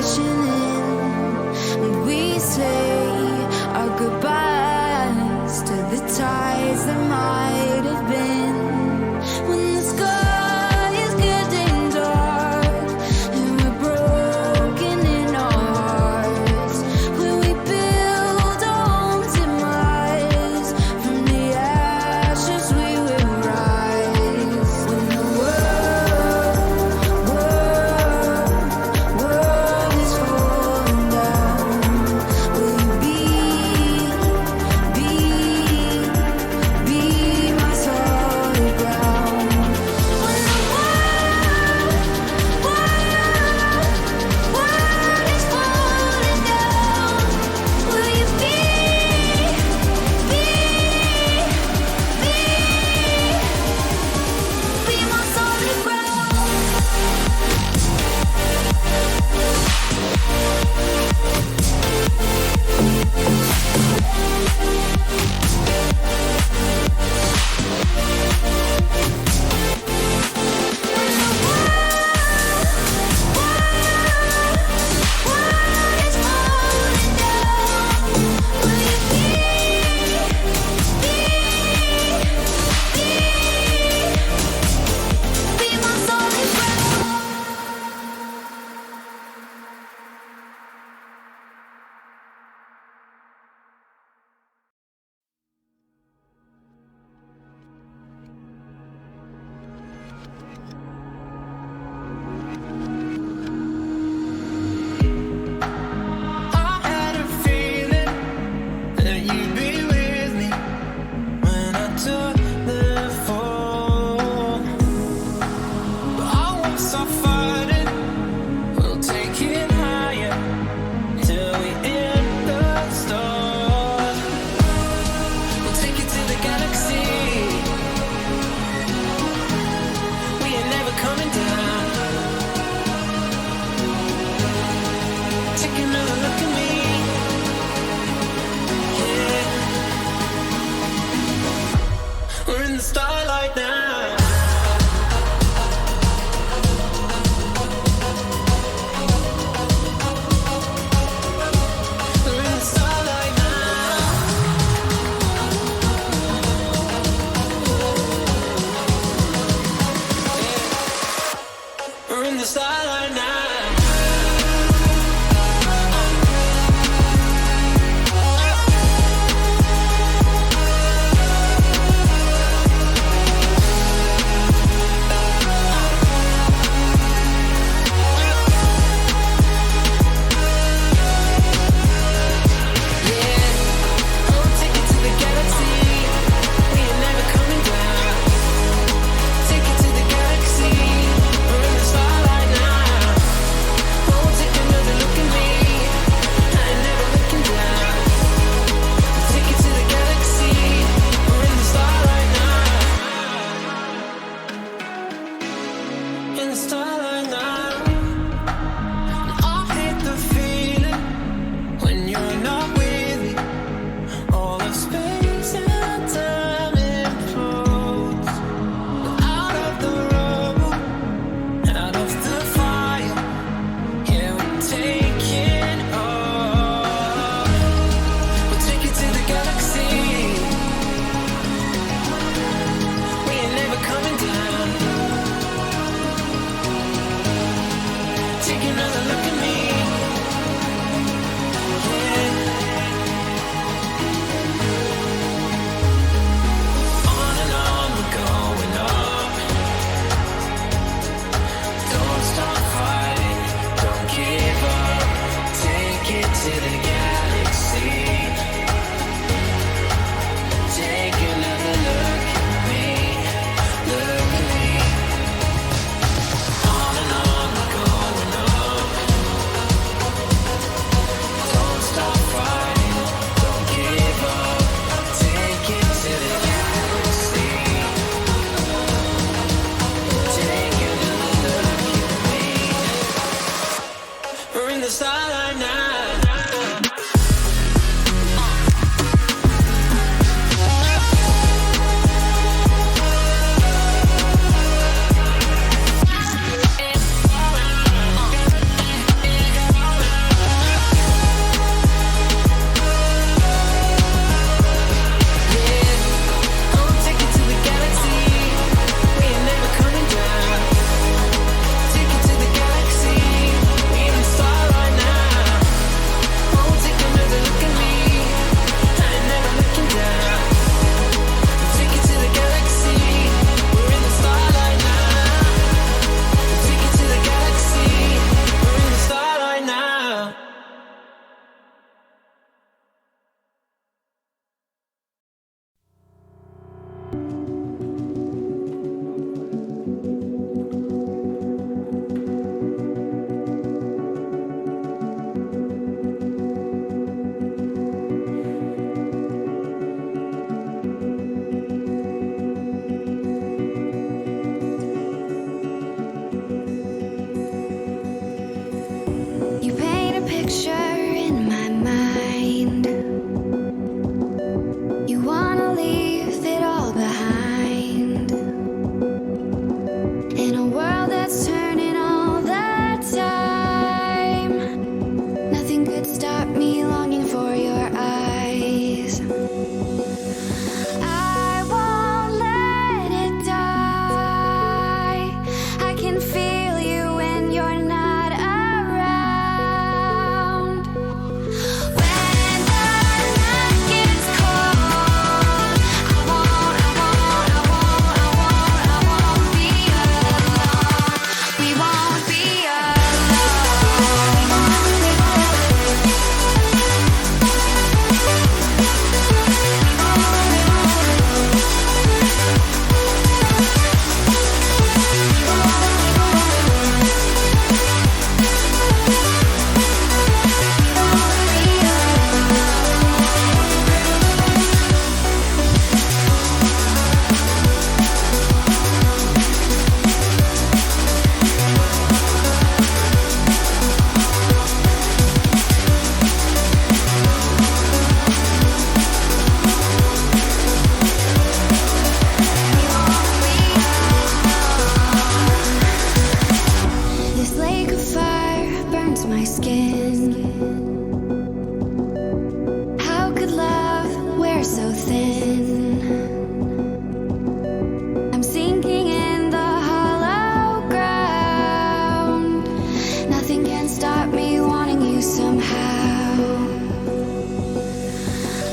crashing in. We say our goodbyes to the ties that might have been. When the sky is getting dark and we're broken in our hearts, when we build our homes in miles, from the ashes we will rise. When the world is falling down, will you be my solid ground? When the world is falling down, will you be my solid ground? I had a feeling that you'd be with me when I took the fall. But I won't stop fighting. We'll take it higher till we hit the stars. We'll take it to the galaxy. We ain't never coming down. Take another look at me. Yeah. We're in the starlight now. We're in the starlight now. We're in the starlight now. In the starlight now, I hate the feeling when you're not with me. All of space and time implodes. Out of the rubble, out of the fire, yeah, we're taking off. We'll take it to the galaxy. We ain't never coming down. Take another look at me. Yeah. On and on we're going up. Don't stop fighting, don't give up. Take it to the galaxy. Take another look at me. Look at me. On and on we're going up. burns my skin. How could love wear so thin? I'm sinking in the hollow ground. Nothing can stop me wanting you somehow.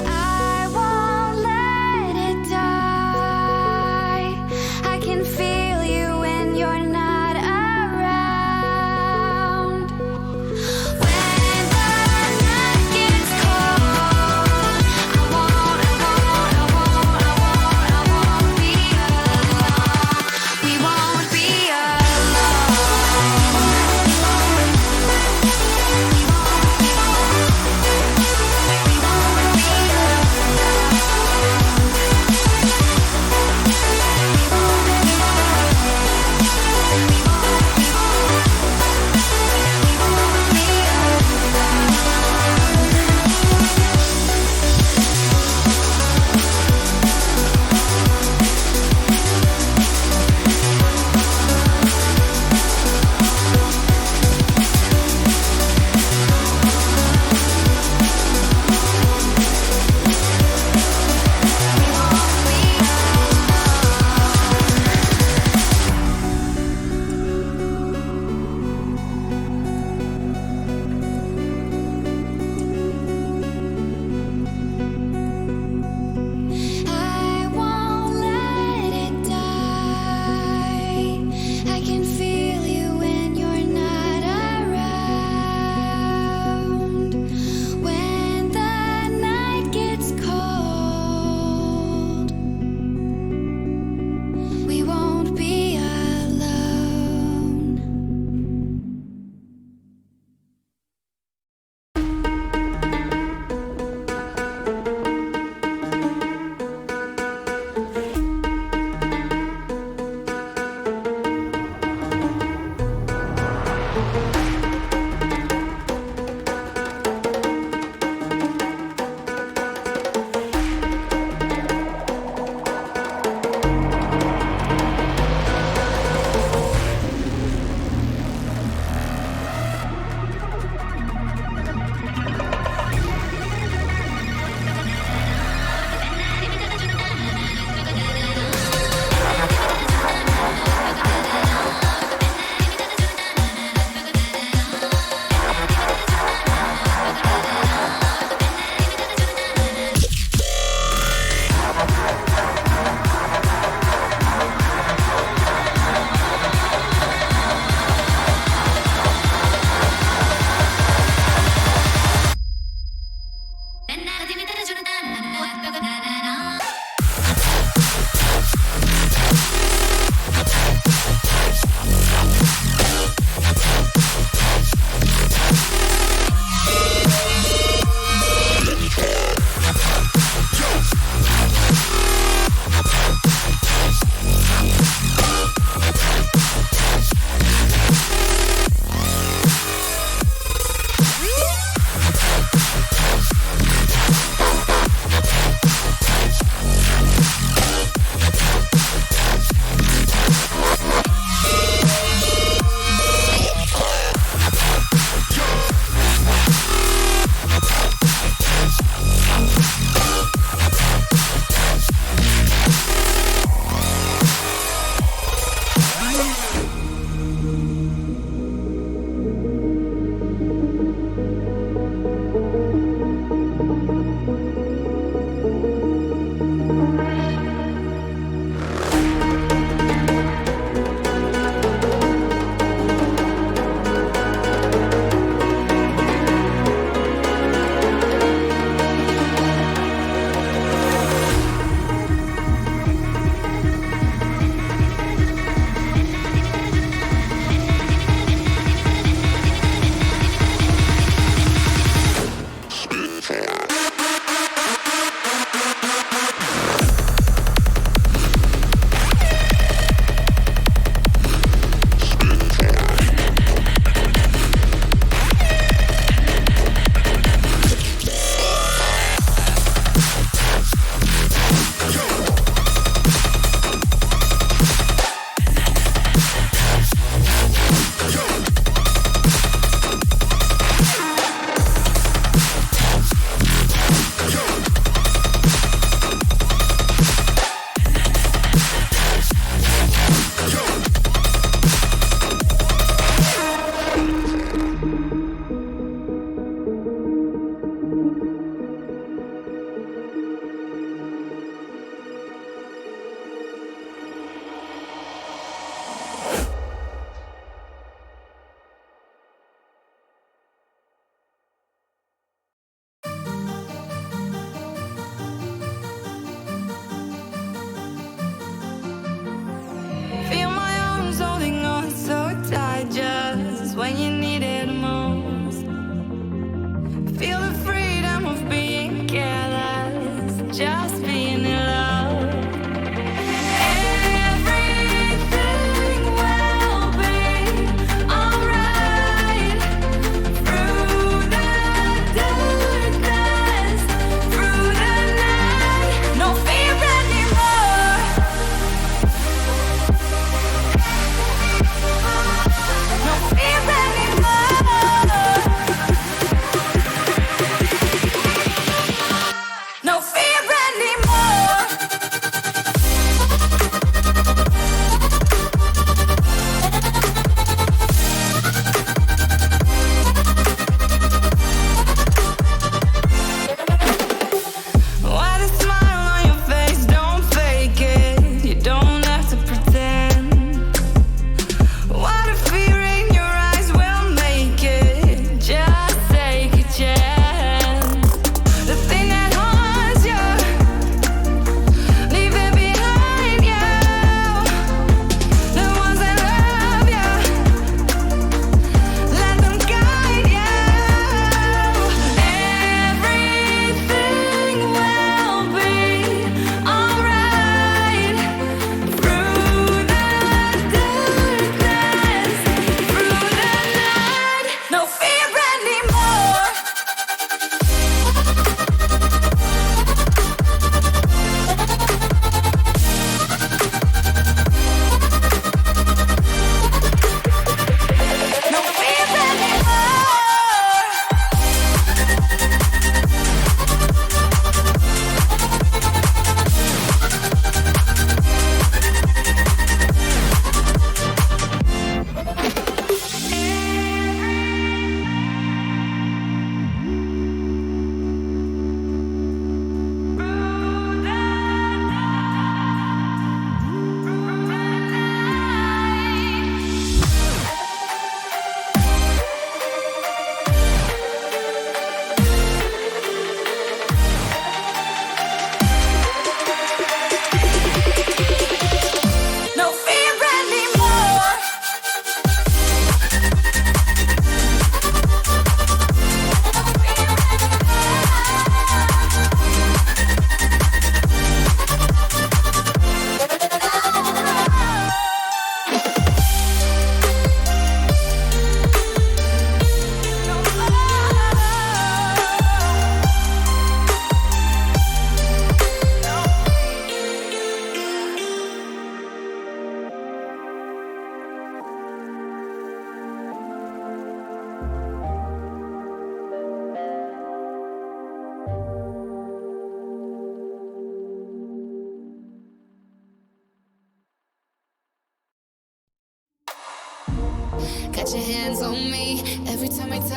I won't let it die. I can feel you when you're not around. When the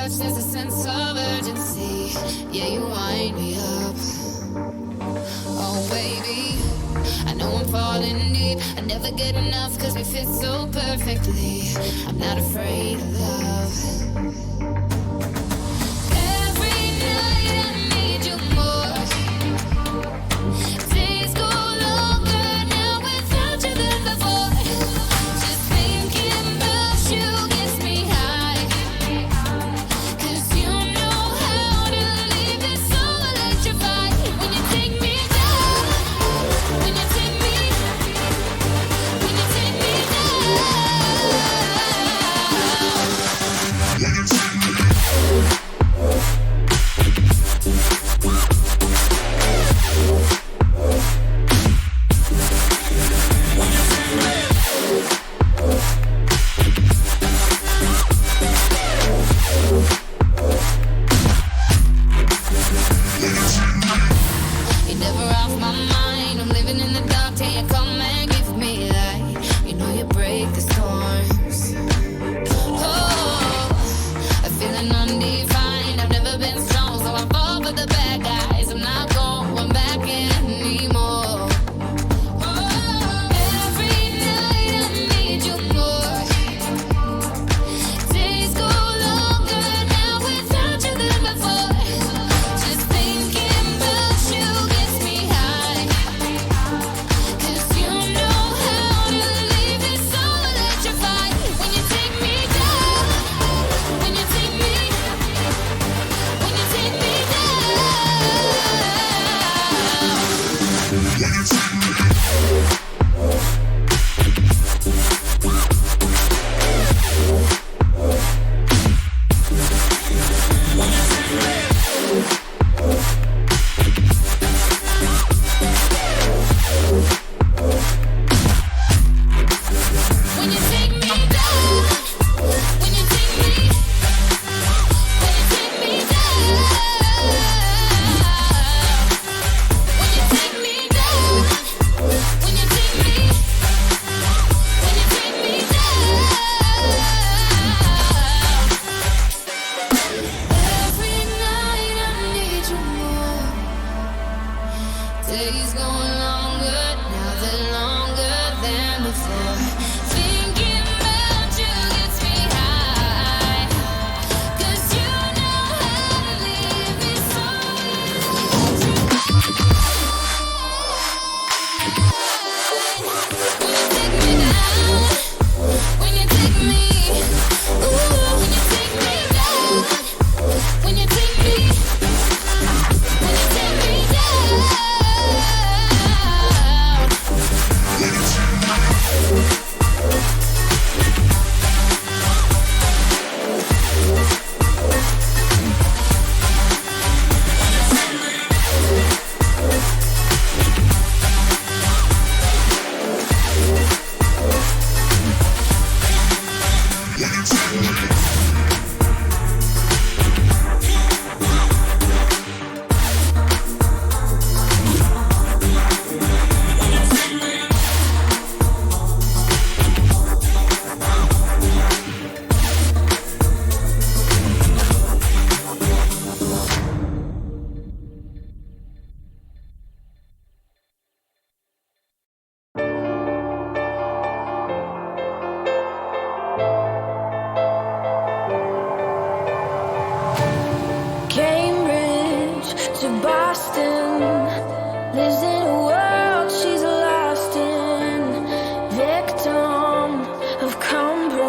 touch, there's a sense of urgency. Yeah, you wind me up. Oh, baby, I know I'm falling deep. I never get enough, cause we fit so perfectly. I'm not afraid of love. Every night I need you more. Days go longer now without you than before. Just thinking about you gets me high. Cause you know how to leave it so electrified. When you take me down, when you take me you're never off my mind. I'm living in the dark till you come and give me light. You know you break the storms. Oh, I'm feeling undefined. I've never been strong, so I fall for the bad guys. I'm not going back anymore. Oh, every night I need you more. Days go longer now without you than before. Just thinking about you gets me high. Cause you know how to leave it so electrified. When you take me down, when you take me days going longer now, they're longer than before. Thinking about you gets me high. Cause you know how to leave me so when you take me down, when you take me, ooh, when you take me down, when you take me down. To Boston, lives in a world she's lost in, victim of compromise.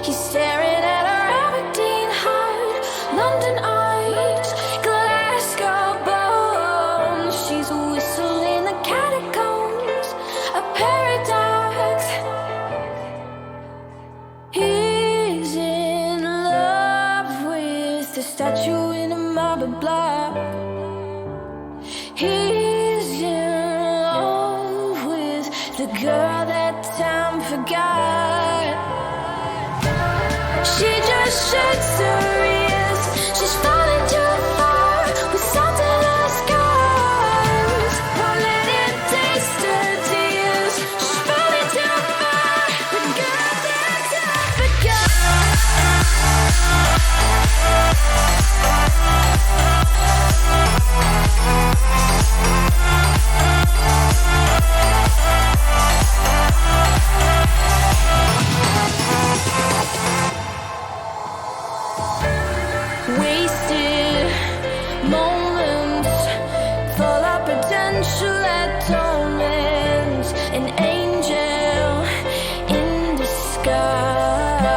He's staring at her Aberdeen heart, London eyes, Glasgow bones. She's whistling the catacombs, a paradox. He's in the statue in a marble block. He's in love with the girl that time forgot. She just shakes her wrist. She's falling too far with salt in her scars. Won't let it taste her tears. She's falling too far. The girl that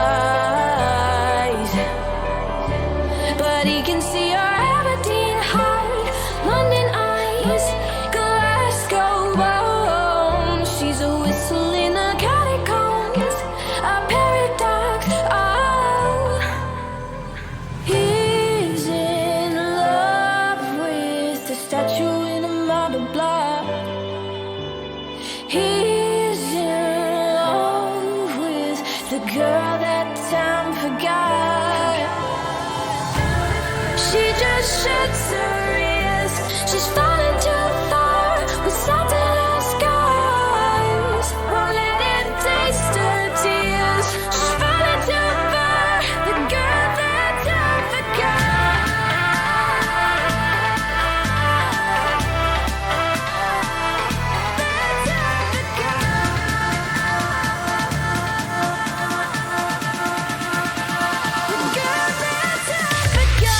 skies. But he can see her Aberdeen heart, London eyes, Glasgow bones. She's a whistle in the catacombs, a paradox. Oh, he's in love with the statue in a marble block. He's in love with the girl that time forgot. She just shakes her wrist. She's falling too far with salt in her skies. Won't let it taste her tears. She's falling too far. The girl that time forgot. That time forgot. The girl that time forgot.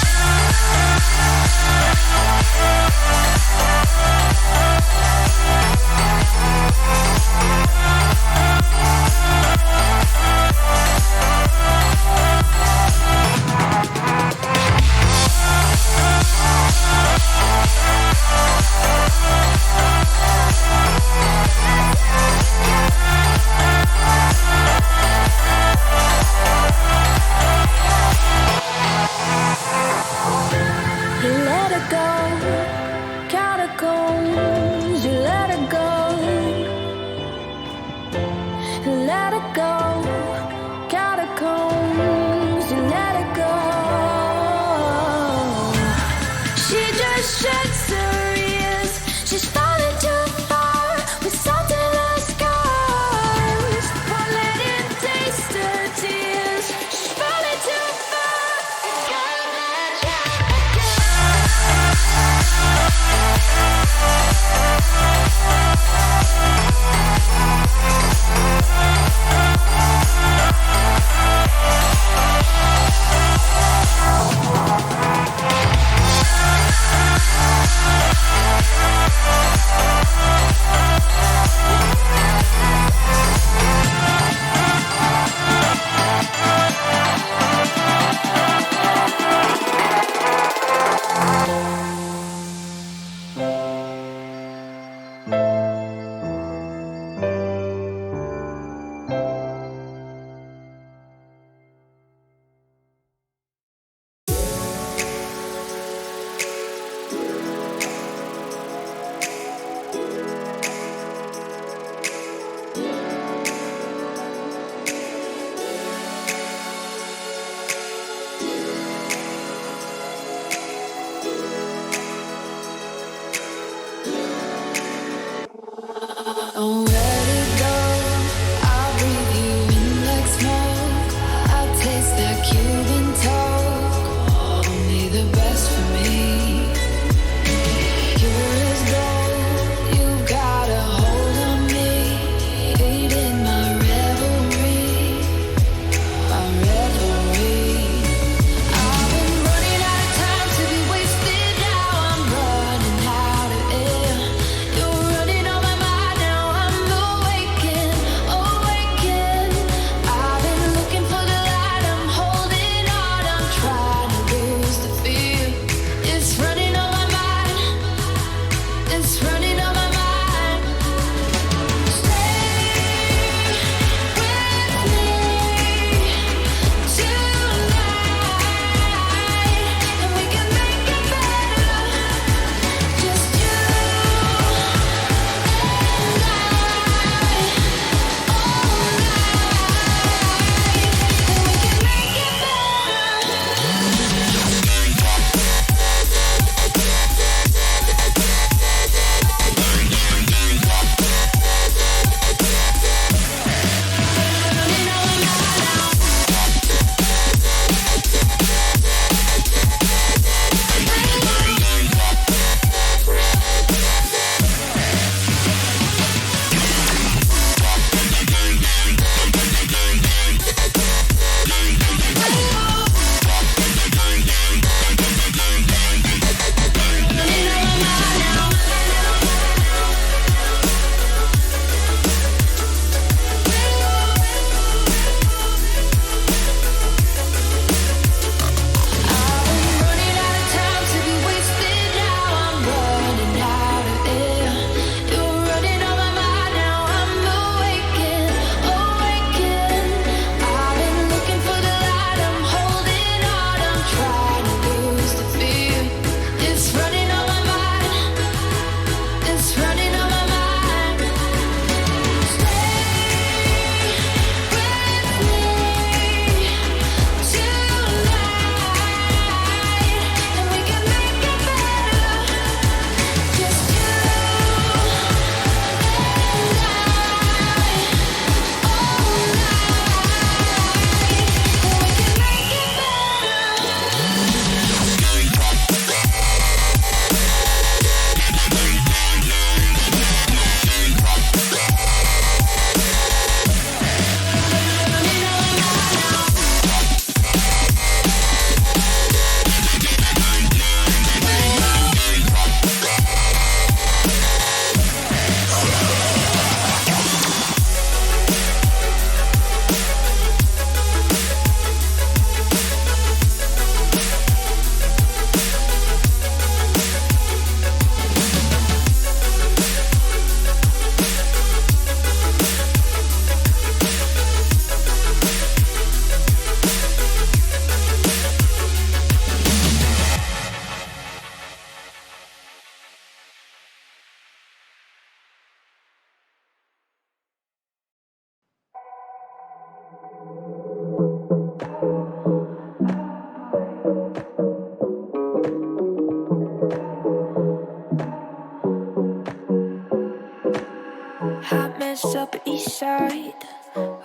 side.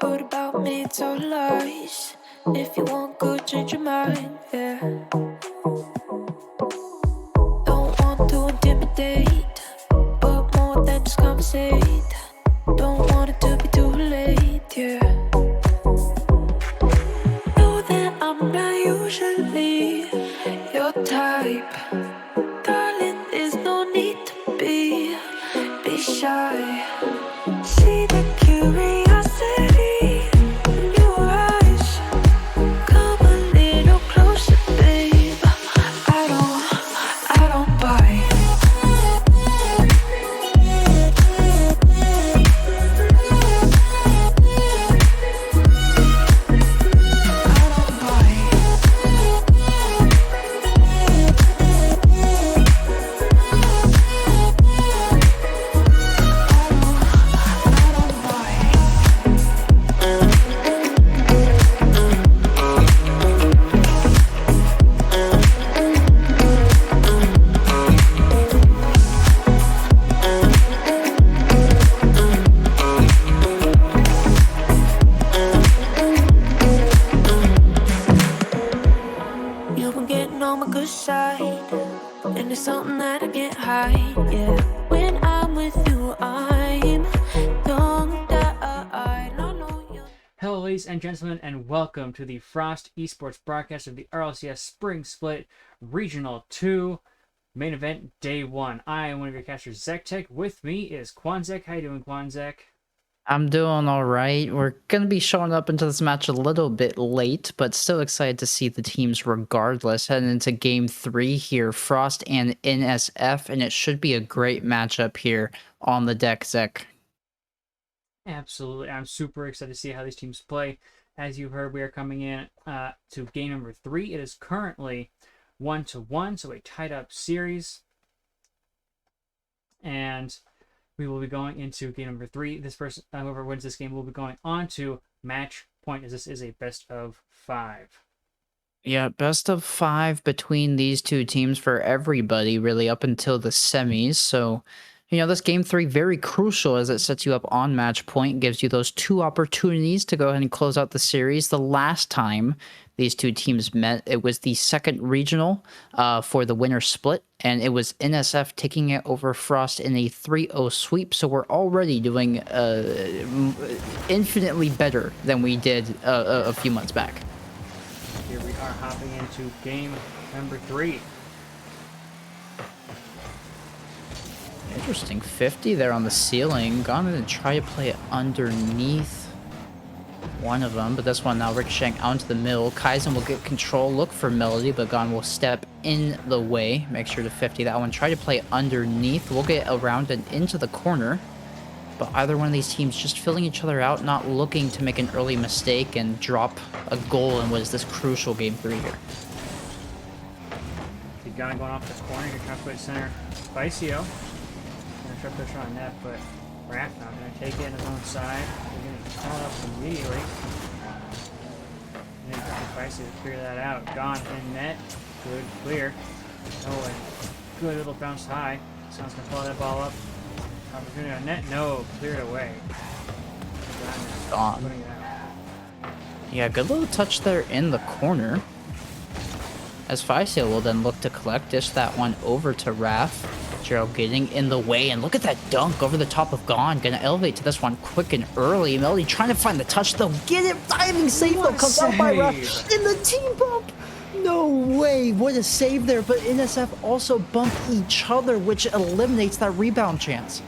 Heard about me, it's all lies. If you want good, change your mind, yeah. Don't want to intimidate, but more than just conversate. Don't want it to be too late, yeah. Know that I'm not usually your type. Darling, there's no need to be shy. See the curiosity in your eyes. Come a little closer, babe. I don't bite. You've been getting on my good side, and it's something that I can't hide, yeah. When I'm with you, I'm tongue-tied. No, no, you. Hello, ladies and gentlemen, and welcome to the FrostEsports broadcast of the RLCS Spring Split Regional 2 Main Event Day 1. I am one of your casters, Zektek. With me is Quanzek. How you doing, Quanzek? I'm doing all right. We're going to be showing up into this match a little bit late, but still excited to see the teams regardless. Heading into Game 3 here, Frost and NSF, and it should be a great matchup here on the deck, Zek. Absolutely. I'm super excited to see how these teams play. As you heard, we are coming in to game number 3. It is currently 1-1, so a tied-up series. And we will be going into game number 3. This person, whoever wins this game, will be going on to match point, as this is a best of 5. Yeah, best of 5 between these two teams for everybody, really, up until the semis. So, you know, this Game 3 very crucial as it sets you up on match point, gives you those 2 opportunities to go ahead and close out the series. The last time these two teams met, it was the second regional for the winner split, and it was NSF taking it over Frost in a 3-0 sweep. So we're already doing infinitely better than we did a few months back. Here we are hopping into game number 3. Interesting 50 there on the ceiling. Gone and try to play it underneath one of them, but this one now ricocheting out into the middle. Kaizen will get control, look for Melody, but Gon will step in the way. Make sure to 50 that one. Try to play underneath. We'll get around and into the corner, but either one of these teams just filling each other out, not looking to make an early mistake and drop a goal in what is this crucial Game 3 here. See Gon going off the corner. You're trying to put it center. Spicio. Gonna try to push on net, but Raph now gonna take it in his own side. They're gonna call it up immediately. And then Spicio to clear that out. Gon in net. Good clear. Oh, and good little bounce high. Sounds gonna follow that ball up. Opportunity on net. No, cleared away. Gone. Putting it out. Yeah, good little touch there in the corner. As Faisal will then look to collect, dish that one over to Raph. Gerald getting in the way, and look at that dunk over the top of Gon. Gonna elevate to this one quick and early. Melody trying to find the touch, though. Get it! Diving save, though. Comes out by Raph. In the team bump! No way! What a save there, but NSF also bump each other, which eliminates that rebound chance.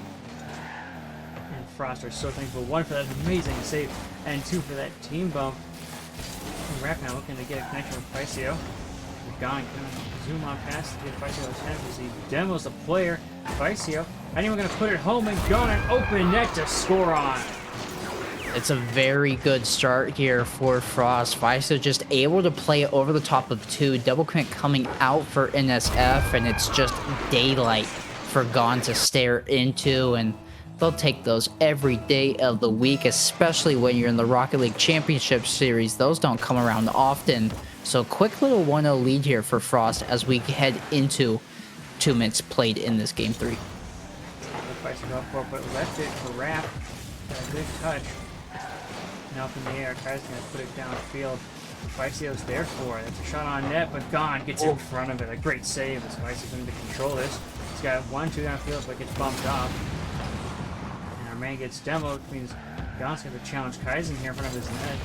And Frost are so thankful. 1 for that amazing save, and 2 for that team bump. And Raph now looking to get a connection with Faisal. Gon can zoom on past to get Faisal attempt as he demos the player. Faisal, anyone going to put it home and Gon an open net to score on. It's a very good start here for Frost. Faisal just able to play it over the top of 2. Double crank coming out for NSF, and it's just daylight for Gon to stare into, and they'll take those every day of the week, especially when you're in the Rocket League Championship Series. Those don't come around often. So quick little 1-0 lead here for Frost as we head into 2 minutes played in this Game 3. Faisal up for, but left it for Raph. Got a good touch. Now up in the air, Kai's gonna put it downfield. Vicio's there for it. It's a shot on net, but Gone gets in front of it. A great save as Vicio going to control this. He's got 1-2 downfield, but gets bumped off. And our man gets demoed, which means Gone's going to challenge Kaizen here in front of his net.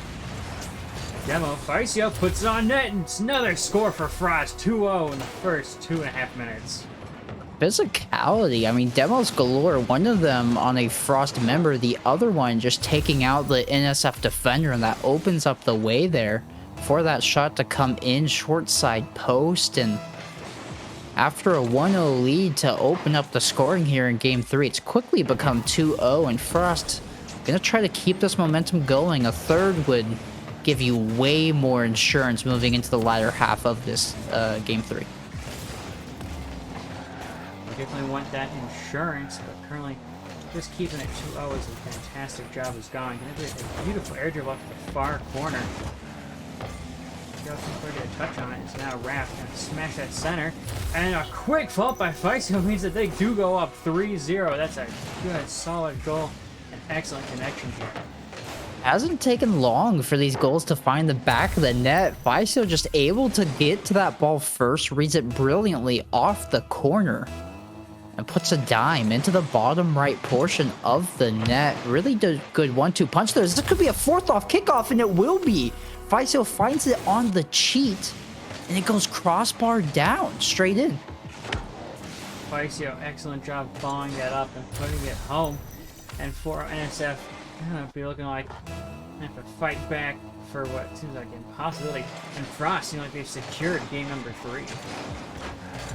Demo, Vicio puts it on net, and it's another score for Frost. 2-0 in the first 2.5 minutes. Physicality, I mean, demos galore. One of them on a Frost member, the other one just taking out the NSF defender, and that opens up the way there for that shot to come in short side post. And after a 1-0 lead to open up the scoring here in game 3, it's quickly become 2-0, and Frost gonna try to keep this momentum going. A third would give you way more insurance moving into the latter half of this game 3. We definitely want that insurance, but currently just keeping it 2-0 is a fantastic job as Gone. Gonna do a beautiful air dribble up to the far corner. Get a touch on it. It's now Raph gonna smash that center, and a quick fault by Vicio means that they do go up 3-0. That's a good, solid goal, and excellent connection here. Hasn't taken long for these goals to find the back of the net. Vicio just able to get to that ball first, reads it brilliantly off the corner, and puts a dime into the bottom right portion of the net. Really good 1-2 punch there. This could be a fourth off kickoff, and it will be. Vicio finds it on the cheat, and it goes crossbar down, straight in. Vicio, excellent job following that up and putting it home. And for NSF, gonna be looking like they have to fight back for what seems like an impossibility. And Frost seems like they've secured game number 3.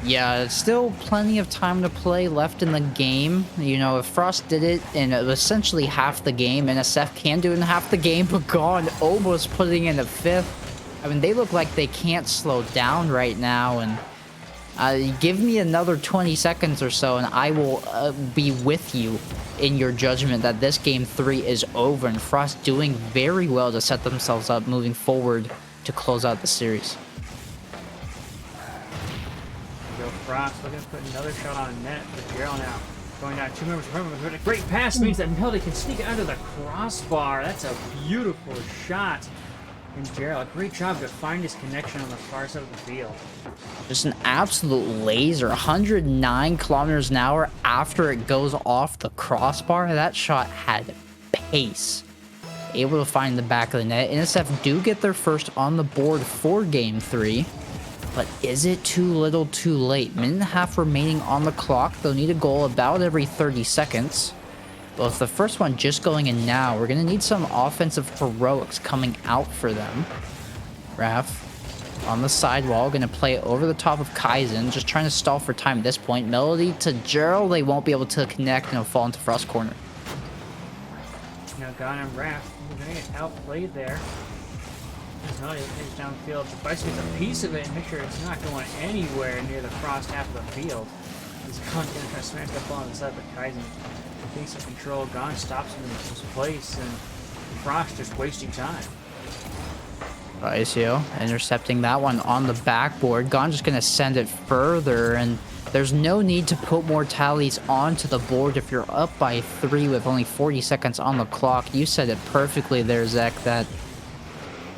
Yeah, it's still plenty of time to play left in the game. You know, if Frost did it in essentially half the game, NSF can do it in half the game, but Gone almost putting in a fifth. I mean, they look like they can't slow down right now, and give me another 20 seconds or so, and I will be with you in your judgment that this game 3 is over, and Frost doing very well to set themselves up moving forward to close out the series. Frost looking to put another shot on net for Gerald now. Going down 2 members in front of him. A great pass means that Melody can sneak it under the crossbar. That's a beautiful shot. And Gerald, great job to find his connection on the far side of the field. Just an absolute laser. 109 kilometers an hour after it goes off the crossbar. That shot had pace. Able to find the back of the net. NSF do get their first on the board for game 3. But is it too little too late? Minute and a half remaining on the clock. They'll need a goal about every 30 seconds. Well, with the first one just going in now, we're going to need some offensive heroics coming out for them. Raph on the sidewall, going to play it over the top of Kaizen, just trying to stall for time at this point. Melody to Gerald, they won't be able to connect, and it'll fall into Frost corner. Now Gone and Raph, we're going to get outplayed there. Melody takes downfield. Vice gets a piece of it and make sure it's not going anywhere near the Frost half of the field. He's Gone going to try to smash that ball on the side, but Kaizen takes the control. Gone stops him in his place, and Frost just wasting time. Vicio intercepting that one on the backboard. Gone just going to send it further, and there's no need to put more tallies onto the board if you're up by 3 with only 40 seconds on the clock. You said it perfectly there, Zach, that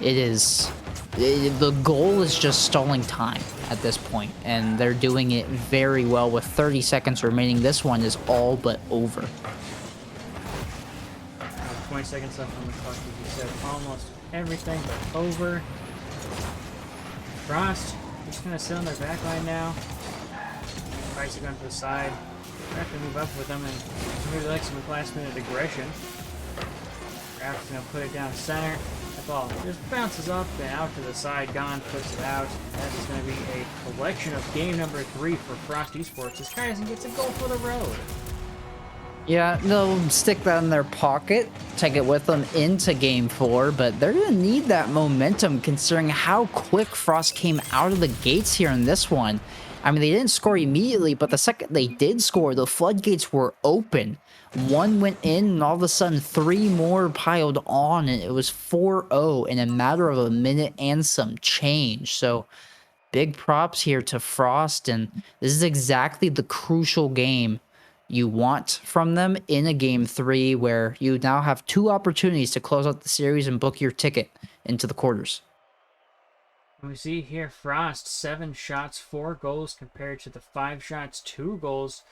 the goal is just stalling time at this point, and they're doing it very well with 30 seconds remaining. This one is all but over. 20 seconds left on the clock, as you said. Almost everything but over. Frost just gonna sit on their back line now. Price are going to the side. They have to move up with them, and maybe like some last minute aggression. Raft's gonna put it down center. The ball just bounces up and out to the side. Gone puts it out. That is going to be a collection of game number 3 for FrostEsports as Kaizen gets a goal for the road. Yeah, they'll stick that in their pocket, take it with them into game 4, but they're going to need that momentum considering how quick Frost came out of the gates here in this one. I mean, they didn't score immediately, but the second they did score, the floodgates were open. One went in, and all of a sudden, 3 more piled on, and it was 4-0 in a matter of a minute and some change. So, big props here to Frost, and this is exactly the crucial game you want from them in a game 3 where you now have 2 opportunities to close out the series and book your ticket into the quarters. We see here Frost, 7 shots, 4 goals compared to the 5 shots, 2 goals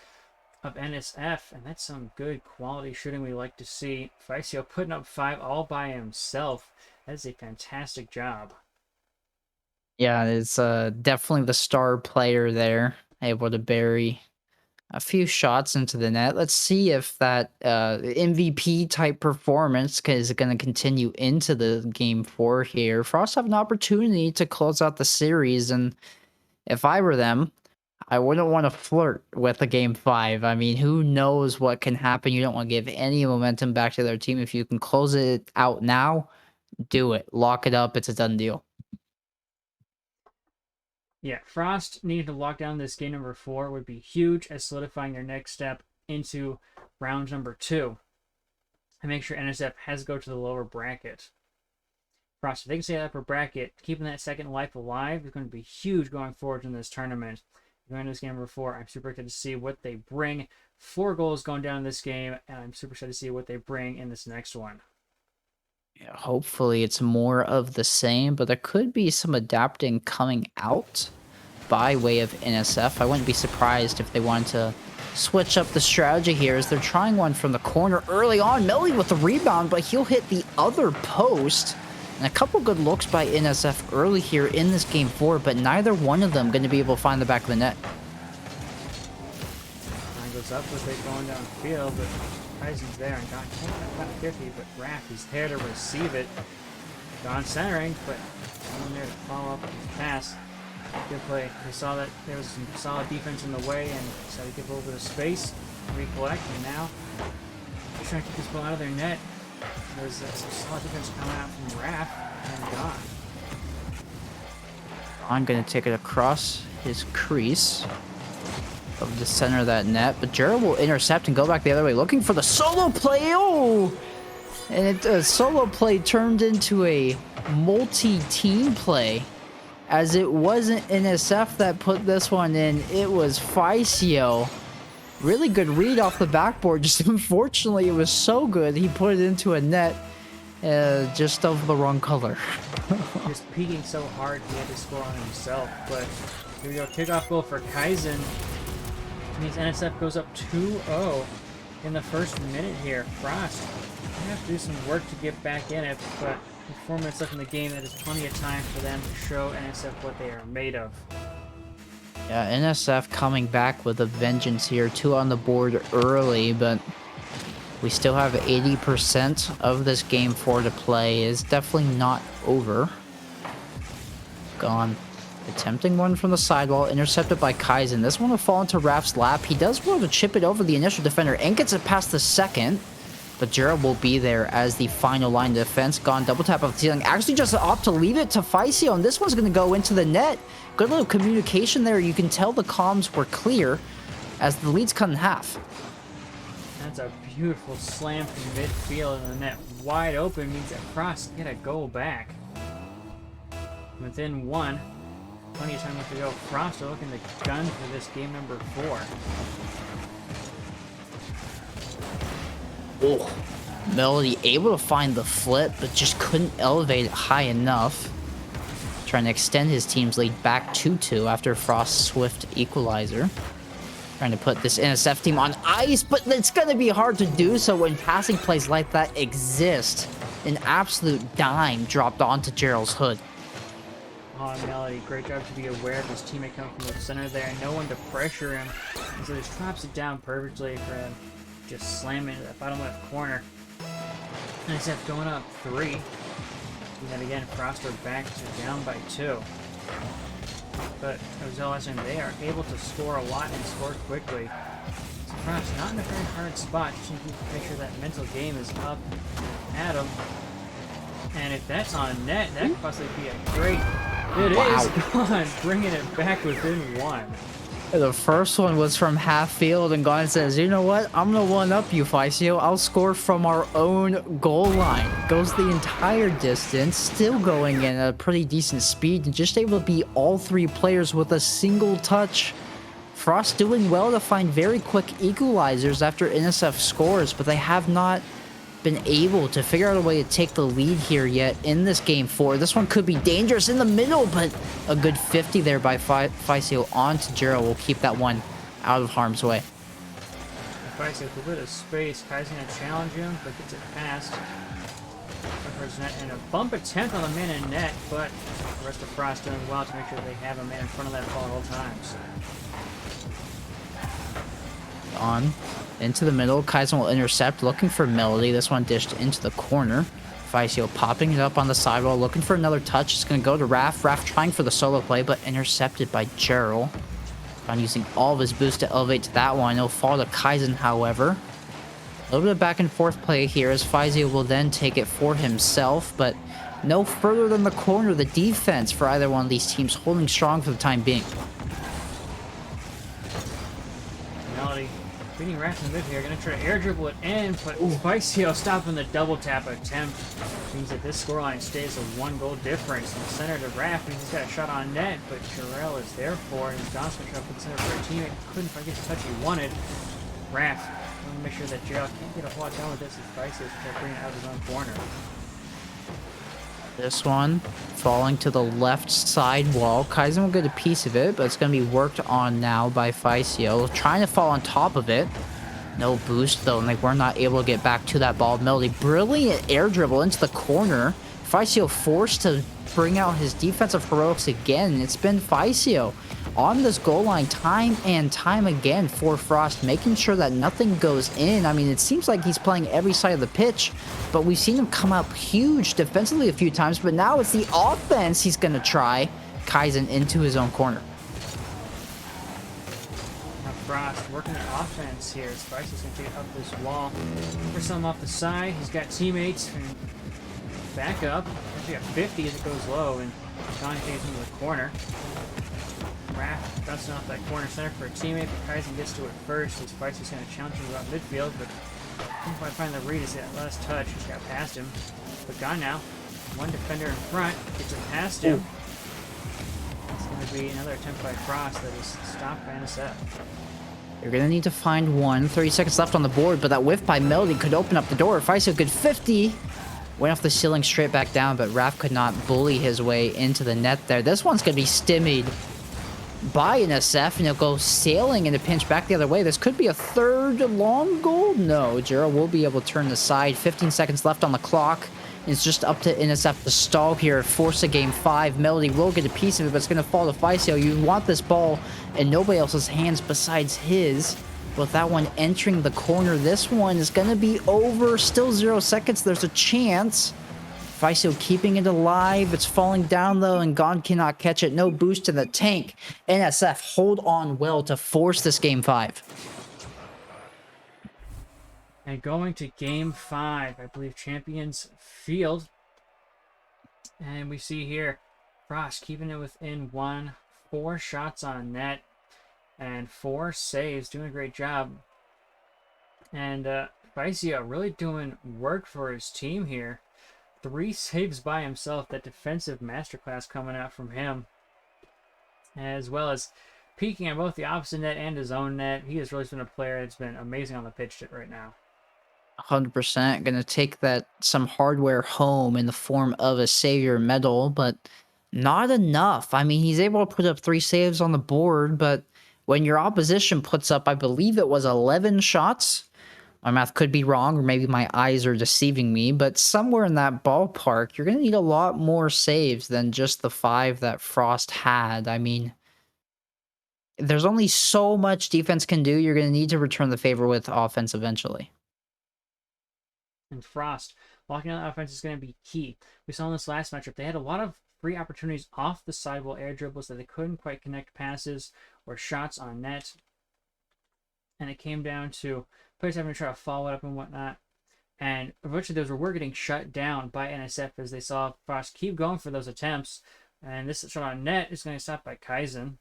of NSF, and that's some good quality shooting we like to see. Faisio putting up 5 all by himself. That is a fantastic job. Yeah, it's definitely the star player there, able to bury a few shots into the net. Let's see if that MVP type performance is going to continue into the game 4 here. Frost have an opportunity to close out the series, and if I were them, I wouldn't want to flirt with a game 5. I mean, who knows what can happen? You don't want to give any momentum back to their team. If you can close it out now, do it. Lock it up. It's a done deal. Yeah, Frost needing to lock down this game number 4 would be huge as solidifying their next step into round number 2. And make sure NSF has to go to the lower bracket. Frost, if they can stay in the upper bracket, keeping that second life alive is going to be huge going forward in this tournament. Going into this game number 4, I'm super excited to see what they bring. 4 goals going down in this game, and I'm super excited to see what they bring in this next one. Yeah, hopefully it's more of the same, but there could be some adapting coming out by way of NSF. I wouldn't be surprised if they wanted to switch up the strategy here as they're trying one from the corner early on. Melly with the rebound, but he'll hit the other post. And a couple good looks by NSF early here in this game 4, but neither one of them going to be able to find the back of the net. Line goes up with it going downfield, but Kaisen's there and got 50, but Raph is there to receive it. Gone centering, but someone there to follow up with the pass. Good play. They saw that there was some solid defense in the way and decided to give a little bit of space, recollect, and now they're trying to keep this ball out of their net. There's some solid defense coming out from Raph and Gone. I'm going to take it across his crease of the center of that net, but Gerald will intercept and go back the other way, looking for the solo play. Oh! And a solo play turned into a multi-team play, as it wasn't NSF that put this one in, it was Faisio. Really good read off the backboard, just unfortunately it was so good he put it into a net just of the wrong color. Just peeking so hard he had to score on himself, but here we go, kickoff goal for Kaizen. Means NSF goes up 2-0 in the first minute here. Frost gonna have to do some work to get back in it, but with 4 minutes left in the game, that is plenty of time for them to show NSF what they are made of. Yeah, NSF coming back with a vengeance here. 2 on the board early, but we still have 80% of this game 4 to play. It's definitely not over. Gone. Attempting one from the sidewall, intercepted by Kaizen. This one will fall into Raph's lap. He does well to chip it over the initial defender and gets it past the second. But Gerald will be there as the final line of defense. Gone, double tap off the ceiling. Actually just opt to leave it to Faisio, and this one's going to go into the net. Good little communication there. You can tell the comms were clear as the lead's cut in half. That's a beautiful slam from midfield, and the net wide open means that Frost get a goal back. Within 1. Plenty of time left to go. Frost are looking to gun for this game number 4. Oh, Melody able to find the flip, but just couldn't elevate it high enough. Trying to extend his team's lead back 2-2 after Frost's swift equalizer. Trying to put this NSF team on ice, but it's going to be hard to do so when passing plays like that exist. An absolute dime dropped onto Gerald's hood. Oh, Melody, great job to be aware of his teammate coming from the center there. No one to pressure him. And so just drops it down perfectly for him. Just slam it into that bottom left corner. NSF going up 3. And then again, Frost are back to down by 2. But as well as they are able to score a lot and score quickly. So Frost not in a very hard spot. Just need to make sure that mental game is up at him. And if that's on net, that could possibly be a great... It is gone, bringing it back within 1. The first one was from half field, and Gone says, you know what? I'm going to one-up you, Faisio. I'll score from our own goal line. Goes the entire distance, still going in at a pretty decent speed, and just able to beat all 3 players with a single touch. Frost doing well to find very quick equalizers after NSF scores, but they have not been able to figure out a way to take the lead here yet in this game 4. This one could be dangerous in the middle, but a good 50 there by Faisio onto Jiro will keep that one out of harm's way. Faisio with a bit of space. Kai's going to challenge him, but gets it past. Net and a bump attempt on the man in net, but the rest of Frost doing well to make sure they have a man in front of that ball at all times. On into the middle, Kaizen will intercept, looking for Melody. This one dished into the corner. Faisio popping it up on the sidewall, looking for another touch. It's going to go to Raph. Raph trying for the solo play, but intercepted by Gerald. On using all of his boost to elevate to that one. It'll fall to Kaizen, however. A little bit of back and forth play here as Faisio will then take it for himself, but no further than the corner. The defense for either one of these teams holding strong for the time being. Melody beating Raph in the mid here, gonna try to air dribble it in, but Faisio stopping the double tap attempt. Means that this scoreline stays a 1-goal difference. In the center to Raph, and he's got a shot on net, but Jarrell is there for it. And Johnson trying to put the center for a teammate. Couldn't quite get the touch he wanted. Raph, want to make sure that Jarrell can't get a whole lot done with this as Faisio trying to bring it out of his own corner. This one falling to the left side wall. Kaizen will get a piece of it, but it's going to be worked on now by Faisio. Trying to fall on top of it. No boost, though, and they were not able to get back to that ball. Melody, brilliant air dribble into the corner. Faisio forced to bring out his defensive heroics again. It's been Faisio on this goal line time and time again for Frost, making sure that nothing goes in. I mean, it seems like he's playing every side of the pitch, but we've seen him come up huge defensively a few times, but now it's the offense he's going to try. Kaizen into his own corner. Now Frost working the offense here. Frost is going to take it up this wall. For some off the side, he's got teammates and back up. Actually got 50 as it goes low, and John takes into the corner. Raph bouncing off that corner center for a teammate, but Kaizen gets to it first. His Spice is going to challenge him about midfield, but if I find the read, is that last touch. He's got past him. But gone now. One defender in front, gets it past him. It's going to be another attempt by Frost that is stopped by NSF. You're going to need to find one. 30 seconds left on the board, but that whiff by Melody could open up the door. Faisio good 50. Went off the ceiling straight back down, but Raph could not bully his way into the net there. This one's going to be stymied by NSF, and he'll go sailing in a pinch back the other way. This could be a third long goal. No, Jiro will be able to turn the side. 15 seconds left on the clock. It's just up to NSF to stall here, force a game 5. Melody will get a piece of it, but it's going to fall to Faisio. You want this ball in nobody else's hands besides his. With that one entering the corner, this one is going to be over. Still 0 seconds. There's a chance. Faisio keeping it alive. It's falling down, though, and Gon cannot catch it. No boost to the tank. NSF hold on well to force this game 5. And going to game 5, I believe Champions Field. And we see here Frost keeping it within 1. 4 shots on net and 4 saves. Doing a great job. And Faisio really doing work for his team here. 3 saves by himself. That defensive masterclass coming out from him. As well as peeking on both the opposite net and his own net. He has really been a player that's been amazing on the pitch right now. 100% going to take that some hardware home in the form of a savior medal, but not enough. I mean, he's able to put up 3 saves on the board, but when your opposition puts up, I believe it was 11 shots. My math could be wrong, or maybe my eyes are deceiving me, but somewhere in that ballpark, you're going to need a lot more saves than just the 5 that Frost had. I mean, there's only so much defense can do. You're going to need to return the favor with offense eventually. And Frost, locking down the offense is going to be key. We saw in this last matchup, they had a lot of free opportunities off the sidewall air dribbles that they couldn't quite connect passes or shots on net. And it came down to players having to try to follow it up and whatnot. And eventually those were getting shut down by NSF as they saw Frost keep going for those attempts. And this shot on net is going to stop by Kaizen.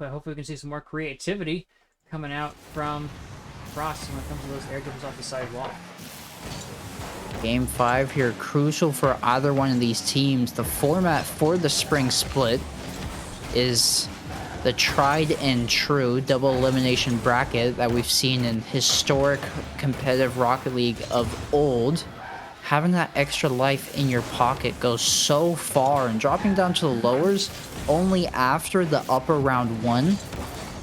But hopefully we can see some more creativity coming out from Frost when it comes to those air dribbles off the side wall. Game 5 here, crucial for either one of these teams. The format for the spring split is the tried and true double elimination bracket that we've seen in historic competitive Rocket League of old. Having that extra life in your pocket goes so far, and dropping down to the lowers only after the upper round 1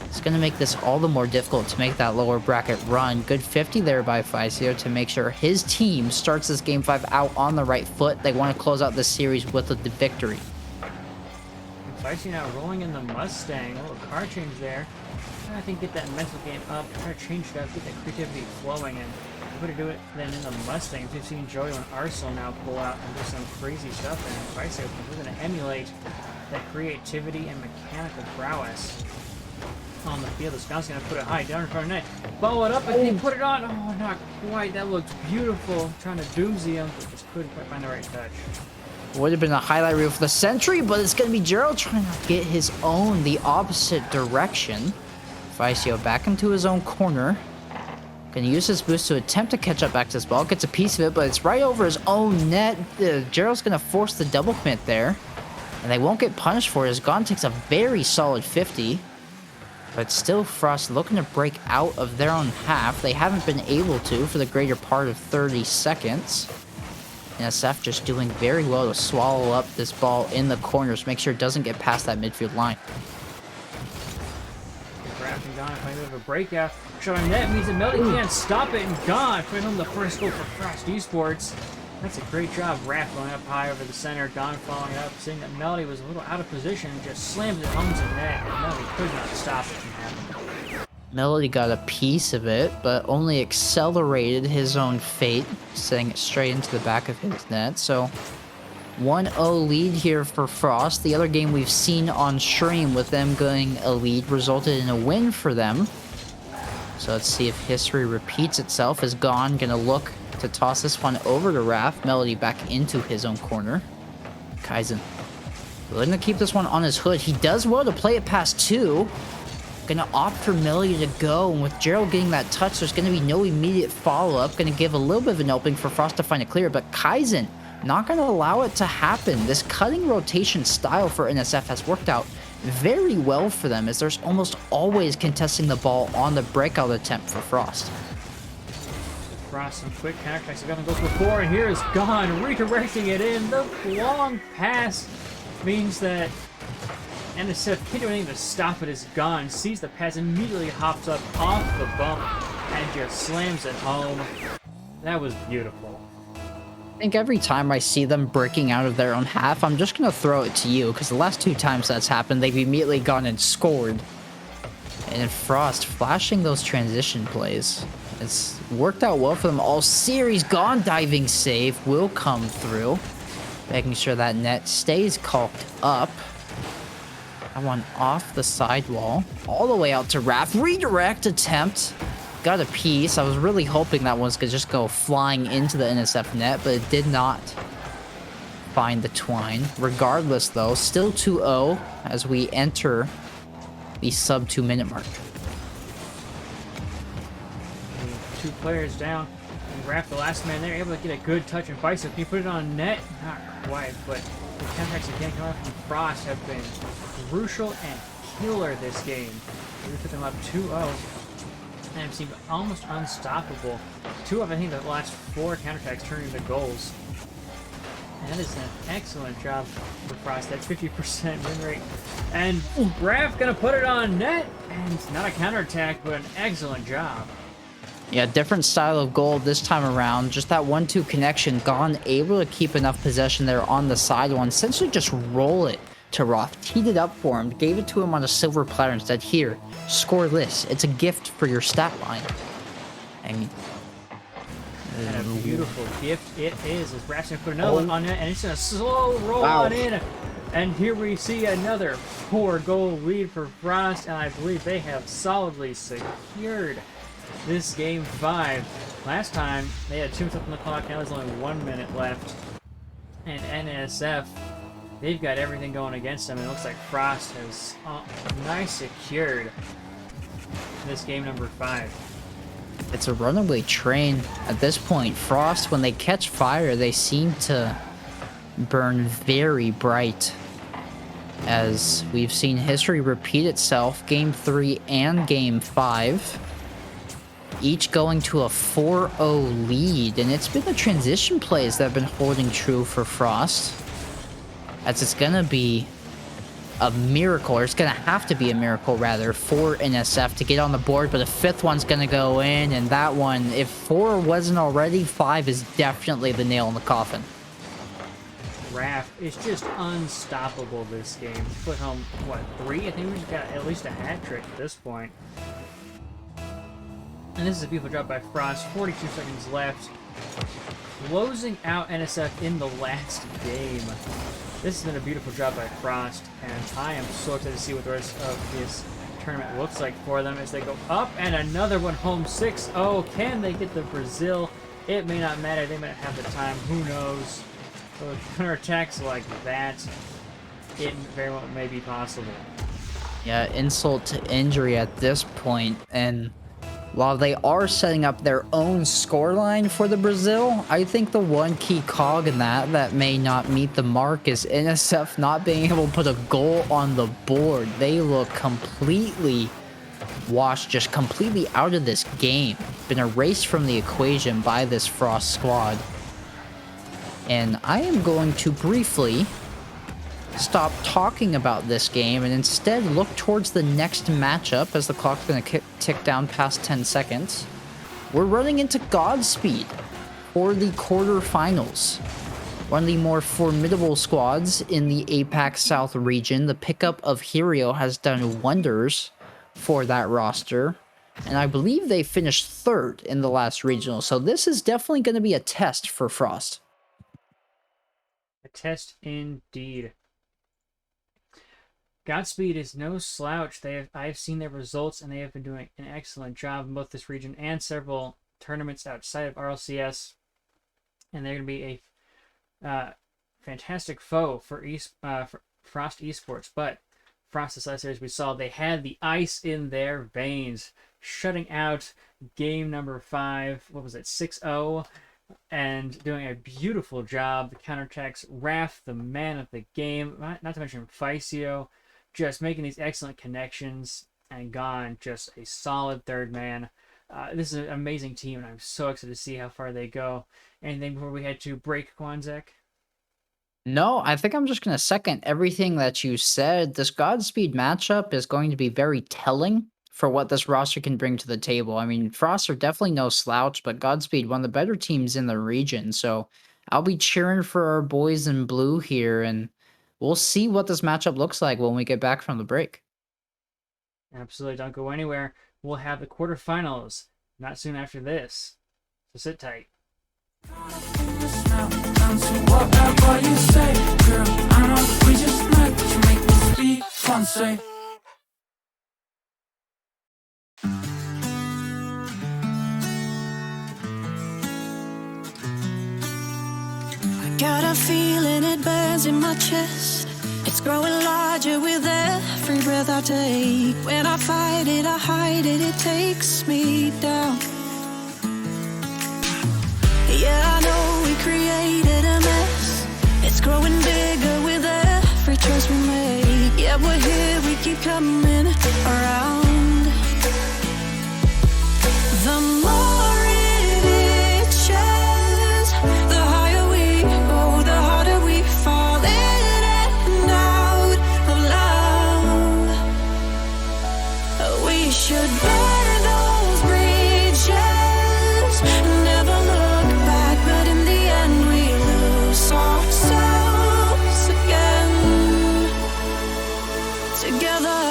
is going to make this all the more difficult to make that lower bracket run. Good 50 there by Faisio to make sure his team starts this Game 5 out on the right foot. They want to close out this series with the victory. Faisio now rolling in the Mustang. A little car change there. I think get that mental game up, try to change it up, get that creativity flowing, and we're going to do it then in the Mustang. We've seen Joey and Arsenal now pull out and do some crazy stuff, and Faisio, we're going to emulate that creativity and mechanical prowess on the field. This guy's going to put it high down in front of net. Follow it up and he put it on. Oh, not quite. That looked beautiful. Trying to doomsy him, but just couldn't quite find the right touch. Would have been a highlight reel for the Sentry, but it's going to be Gerald trying to get his own the opposite direction. Faisio back into his own corner. Going to use his boost to attempt to catch up back to this ball. Gets a piece of it, but it's right over his own net. Gerald's going to force the double commit there. And they won't get punished for it as Gon takes a very solid 50. But still Frost looking to break out of their own half. They haven't been able to for the greater part of 30 seconds. NSF just doing very well to swallow up this ball in the corners. Make sure it doesn't get past that midfield line. Drafting Gon, playing a bit of a breakout. Showing net means that Melody can't stop it, and Gon putting home the first goal for FrostEsports. That's a great job. Raph going up high over the center. Gon following up, seeing that Melody was a little out of position, just slams it home to net, and Melody could not stop it from happening. Melody got a piece of it, but only accelerated his own fate, sending it straight into the back of his net. So 1-0 lead here for Frost. The other game we've seen on stream with them going a lead resulted in a win for them. So let's see if history repeats itself. Is Gon gonna look to toss this one over to Raph. Melody back into his own corner. Kaizen willing to keep this one on his hood. He does well to play it past 2. Gonna opt for Melody to go, and with Gerald getting that touch, there's gonna be no immediate follow-up. Gonna give a little bit of an opening for Frost to find it clear, but Kaizen not gonna allow it to happen. This cutting rotation style for NSF has worked out very well for them, as there's almost always contesting the ball on the breakout attempt for Frost. Frost, some quick counterattacks. He got to go for 4, and here is Gon redirecting it in. The long pass means that NSF can't do anything to stop it as Gon sees the pass, immediately hops up off the bump, and just slams it home. That was beautiful. I think every time I see them breaking out of their own half, I'm just going to throw it to you, because the last 2 times that's happened, they've immediately gone and scored. And Frost flashing those transition plays. It's worked out well for them all series. Gon diving save will come through, making sure that net stays caulked up. That one off the sidewall, all the way out to Raph. Redirect attempt. Got a piece. I was really hoping that one could just go flying into the NSF net, but it did not find the twine. Regardless, though, still 2-0 as we enter the sub 2 minute mark. 2 players down, and Raph, the last man there, able to get a good touch and Faisio. Can you put it on net? Not quite, but the counterattacks again coming from Frost have been crucial and killer this game. We put them up 2-0. And have seemed almost unstoppable. 2 of, I think, the last 4 counterattacks turning into goals. And that is an excellent job for Frost. That 50% win rate. And Raph gonna put it on net. And it's not a counterattack, but an excellent job. Yeah, different style of goal this time around. Just that 1-2 connection. Gon able to keep enough possession there on the side one. Essentially just roll it to Roth. Teed it up for him. Gave it to him on a silver platter and said, here, score this. It's a gift for your stat line. And a beautiful gift it is. As Raph's gonna put another one on it, and it's gonna slow roll on in. And here we see another 4-goal lead for Frost, and I believe they have solidly secured this game 5. Last time they had 2 minutes left on the clock. Now there's only 1 minute left. And NSF, they've got everything going against them. It looks like Frost has nice secured this game number 5. it's a runaway train at this point. Frost, when they catch fire, they seem to burn very bright. as we've seen history repeat itself, Game 3 and Game 5, each going to a 4-0 lead, and it's been the transition plays that have been holding true for Frost, as it's gonna be a miracle, or it's gonna have to be a miracle rather, for NSF to get on the board, but a fifth one's gonna go in, and that one, if 4 wasn't already, 5 is definitely the nail in the coffin. Raph is just unstoppable this game. He put home, what, 3? I think we just got at least a hat trick at this point. And this is a beautiful job by Frost. 42 seconds left. Closing out NSF in the last game. This has been a beautiful job by Frost, and I am so excited to see what the rest of this tournament looks like for them as they go up, and another one home 6-0. Can they get the Brazil? It may not matter. They may not have the time. Who knows? With counterattacks like that, it very well may be possible. Yeah, insult to injury at this point, and while they are setting up their own scoreline for the Brazil, I think the one key cog in that may not meet the mark is NSF not being able to put a goal on the board. They look completely washed, just completely out of this game. Been erased from the equation by this Frost squad. And I am going to briefly stop talking about this game and instead look towards the next matchup, as the clock's going to tick down past 10 seconds. We're running into Godspeed for the quarterfinals. One of the more formidable squads in the APAC South region. The pickup of Hero has done wonders for that roster, and I believe they finished 3rd in the last regional, so this is definitely going to be a test for Frost. A test indeed. Godspeed is no slouch. I've seen their results, and they have been doing an excellent job in both this region and several tournaments outside of RLCS. And they're going to be a fantastic foe for Frost Esports. But Frost, this last series we saw, they had the ice in their veins, shutting out game number 5. What was it? 6-0. And doing a beautiful job. The counterattacks, Raph, the man of the game, not to mention Ficio, just making these excellent connections, and Gone, just a solid third man. This is an amazing team, and I'm so excited to see how far they go. Anything before we head to break, Quanzek? No, I think I'm just going to second everything that you said. This Godspeed matchup is going to be very telling for what this roster can bring to the table. I mean, Frost are definitely no slouch, but Godspeed, one of the better teams in the region. So I'll be cheering for our boys in blue here, and we'll see what this matchup looks like when we get back from the break. Absolutely, don't go anywhere. We'll have the quarterfinals not soon after this. So sit tight. Whatever you say, girl, I know we just met, but you make me speak Quanzek. Got a feeling it burns in my chest. It's growing larger with every breath I take. When I fight it, I hide it, it takes me down. Yeah, I know we created a mess. It's growing bigger with every choice we make. Yeah, we're here, we keep coming around. The more it itches, the higher we go, the harder we fall in and out of love. We should burn those bridges, never look back, but in the end we lose ourselves again. Together.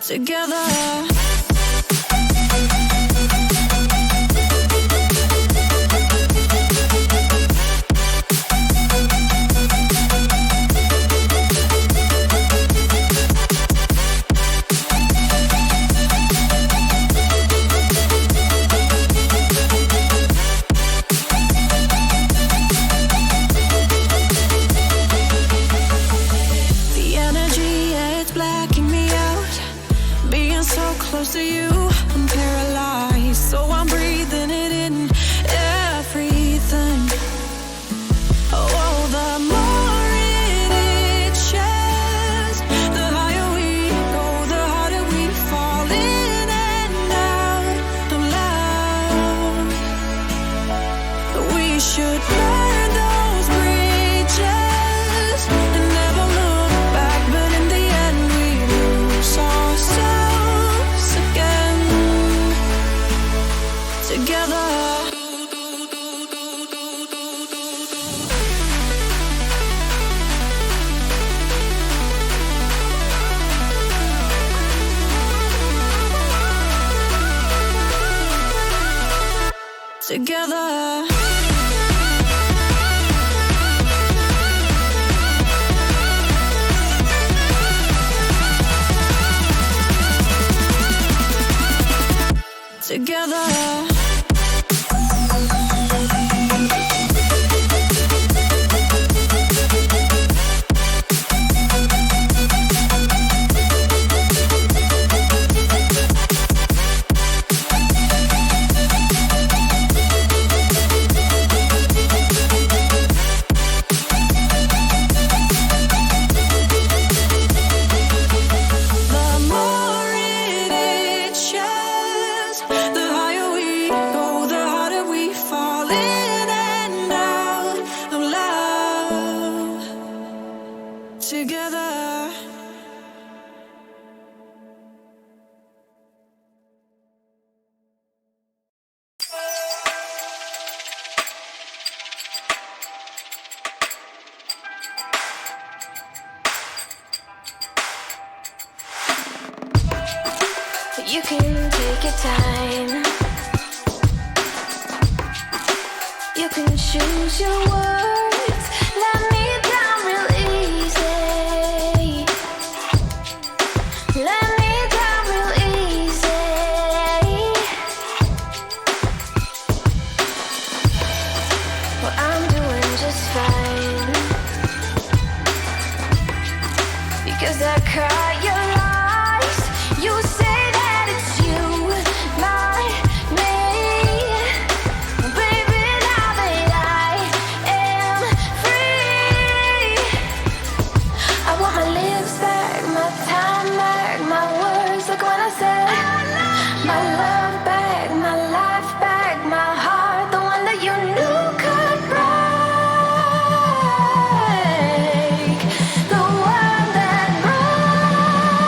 Together. The energy close to you, I'm paralyzed. So I'm breathing it in, everything. Oh, the more it itches, the higher we go, the harder we fall in and out of love. We should burn those bridges and never look back, but in the end we lose ourselves again. Together. Together. Together. Together. You can take your time. You can choose your words. Let me down real easy. Let me down real easy. Well, I'm doing just fine because I caught your lies. You say that it's you, not me. Baby, now that I am free, I want my lips back, my time back, my words like when I said my love back, my life back, my heart, the one that you knew could break, the one that broke.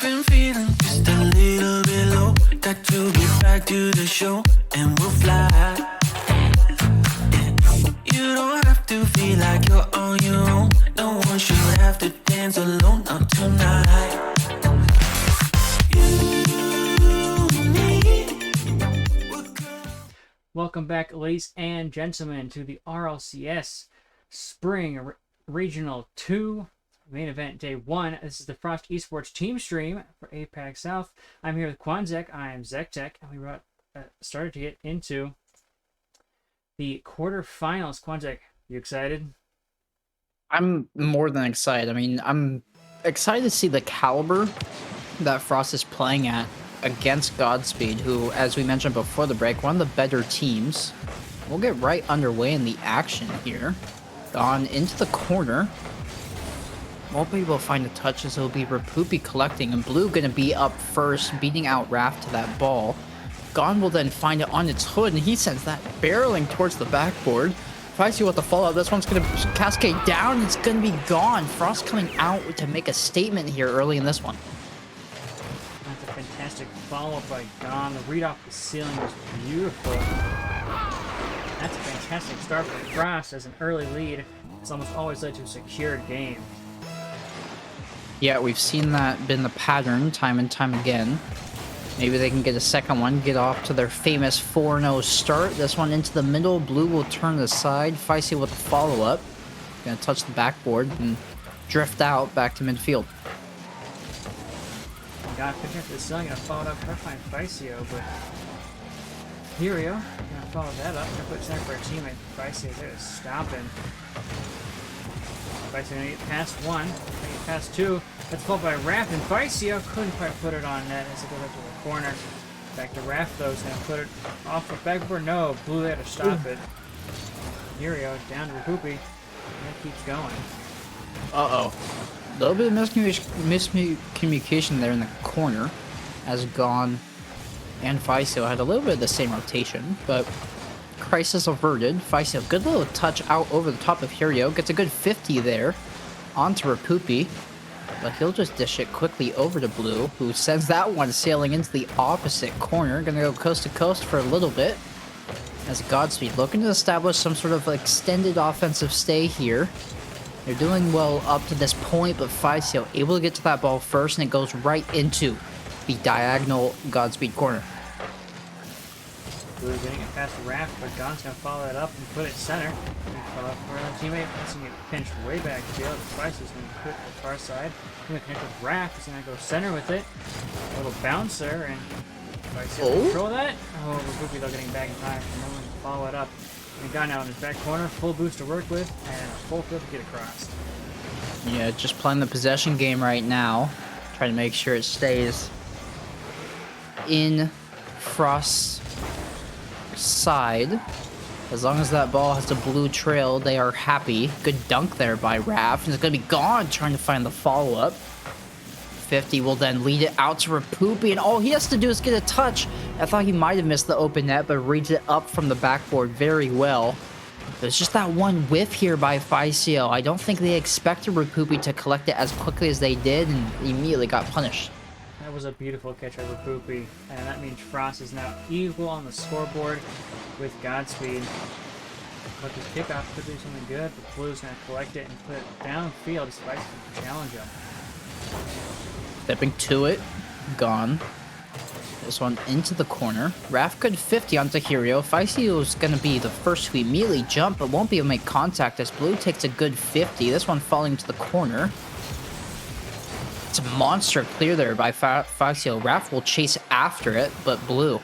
been feeling just a little bit low. Got to get back to the show and we'll fly. Yeah. You don't have to feel like you're on your own. No one should have to dance alone, not tonight. Welcome back, ladies and gentlemen, to the RLCS Spring Regional 2 main event day 1. This is the FrostEsports team stream for APAC South. I'm here with Quanzek. I am Zektech, and we started to get into the quarterfinals. Quanzek, you excited? I'm more than excited. I mean, I'm excited to see the caliber that Frost is playing at against Godspeed, who, as we mentioned before the break, one of the better teams. We'll get right underway in the action here. Gone into the corner. Won't be able to find the touches. It'll be Rapupi collecting, and Blue gonna be up first, beating out Raph to that ball. Gone will then find it on its hood, and he sends that barreling towards the backboard. If I see what the fallout, this one's gonna cascade down. It's gonna be gone. Frost coming out to make a statement here early in this one. That's a fantastic follow-up by Gon. The read off the ceiling was beautiful. That's a fantastic start for Frost as an early lead. It's almost always led to a secured game. Yeah, we've seen that been the pattern time and time again. Maybe they can get a second one, get off to their famous 4-0 start. This one into the middle. Blue will turn aside. Feisty with the follow-up. Gonna touch the backboard and drift out back to midfield. Got pitching up the ceiling, gonna follow it up, try to find Faisio, but Hirio gonna follow that up, gonna put center for a teammate. Faisio there to stop him. Faisio gonna get past one, gonna get past two. That's followed by Raph, and Faisio couldn't quite put it on net as it goes up to the corner. Back to Raph though, is gonna put it off the backboard. No, Blue there to stop it. Hirio down to Rapupi, and that keeps going. Uh-oh. A little bit of miscommunication there in the corner, as Gon and Faisio had a little bit of the same rotation, but crisis averted. Faisio, good little touch out over the top of Hirio, gets a good 50 there onto Rapupi, but he'll just dish it quickly over to Blue, who sends that one sailing into the opposite corner. Gonna go coast to coast for a little bit, as Godspeed looking to establish some sort of extended offensive stay here. They're doing well up to this point, but Faisio able to get to that ball first, and it goes right into the diagonal Godspeed corner. Blue getting it past Raph, but Gon's gonna follow it up and put it center. Follow up for another teammate. That's gonna get pinched way back field. Spicy's gonna put it to the far side. Gonna connect with Raph. He's gonna go center with it. A little bouncer, and Spicy control that. Oh, Rapupi though getting back in time. No one to follow it up. And Gon now in his back corner, full boost to work with, and a full field to get across. Yeah, just playing the possession game right now. Trying to make sure it stays in Frost's side. As long as that ball has a blue trail, they are happy. Good dunk there by Raph, and it's going to be Gon trying to find the follow-up. 50 will then lead it out to Rapupi, and all he has to do is get a touch. I thought he might have missed the open net, but reads it up from the backboard very well. There's just that one whiff here by Faisio. I don't think they expected Rapupi to collect it as quickly as they did, and immediately got punished. That was a beautiful catch by Rapupi, and that means Frost is now equal on the scoreboard with Godspeed. But this kickoff could do something good, but Blue's going to collect it and put it downfield as Faisio can challenge him. Stepping to it, Gon. This one into the corner. Raph good 50 onto Hirio. Faisio is going to be the first to immediately jump, but won't be able to make contact as Blue takes a good 50. This one falling to the corner. It's a monster clear there by Faisio. Raph will chase after it, but Blue.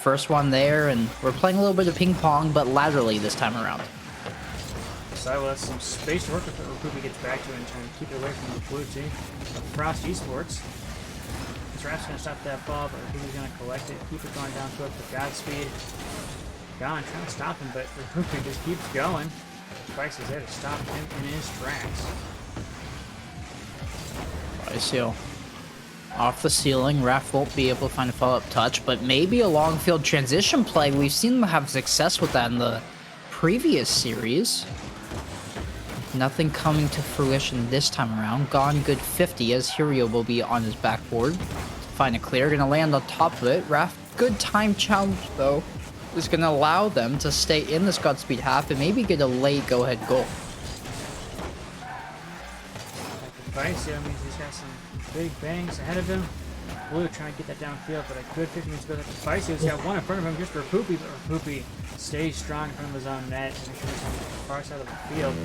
First one there, and we're playing a little bit of ping pong, but laterally this time around. So that's some space to work with, but Rapupi gets back to it and trying to keep it away from the blue team of FrostEsports. Raph's going to stop that ball, but Rapupi's going to collect it, keep it going down field for Godspeed. Gon trying to stop him, but Rapupi just keeps going. Spice is there to stop him in his tracks. Faisio off the ceiling. Raph won't be able to find a follow-up touch, but maybe a long field transition play. We've seen them have success with that in the previous series. nothing coming to fruition this time around. Gone good 50 as Hirio will be on his backboard. Find a clear, gonna land on top of it. Raph, good time challenge though, is gonna allow them to stay in this Godspeed half and maybe get a late go-ahead goal. Faisio means he's got some big bangs ahead of him. Blue trying to get that downfield, but a good 50 minutes goes up to Faisio's got one in front of him just for Poopy, but Poopy stays strong in front of his own net. Make sure he's on the far side of the field.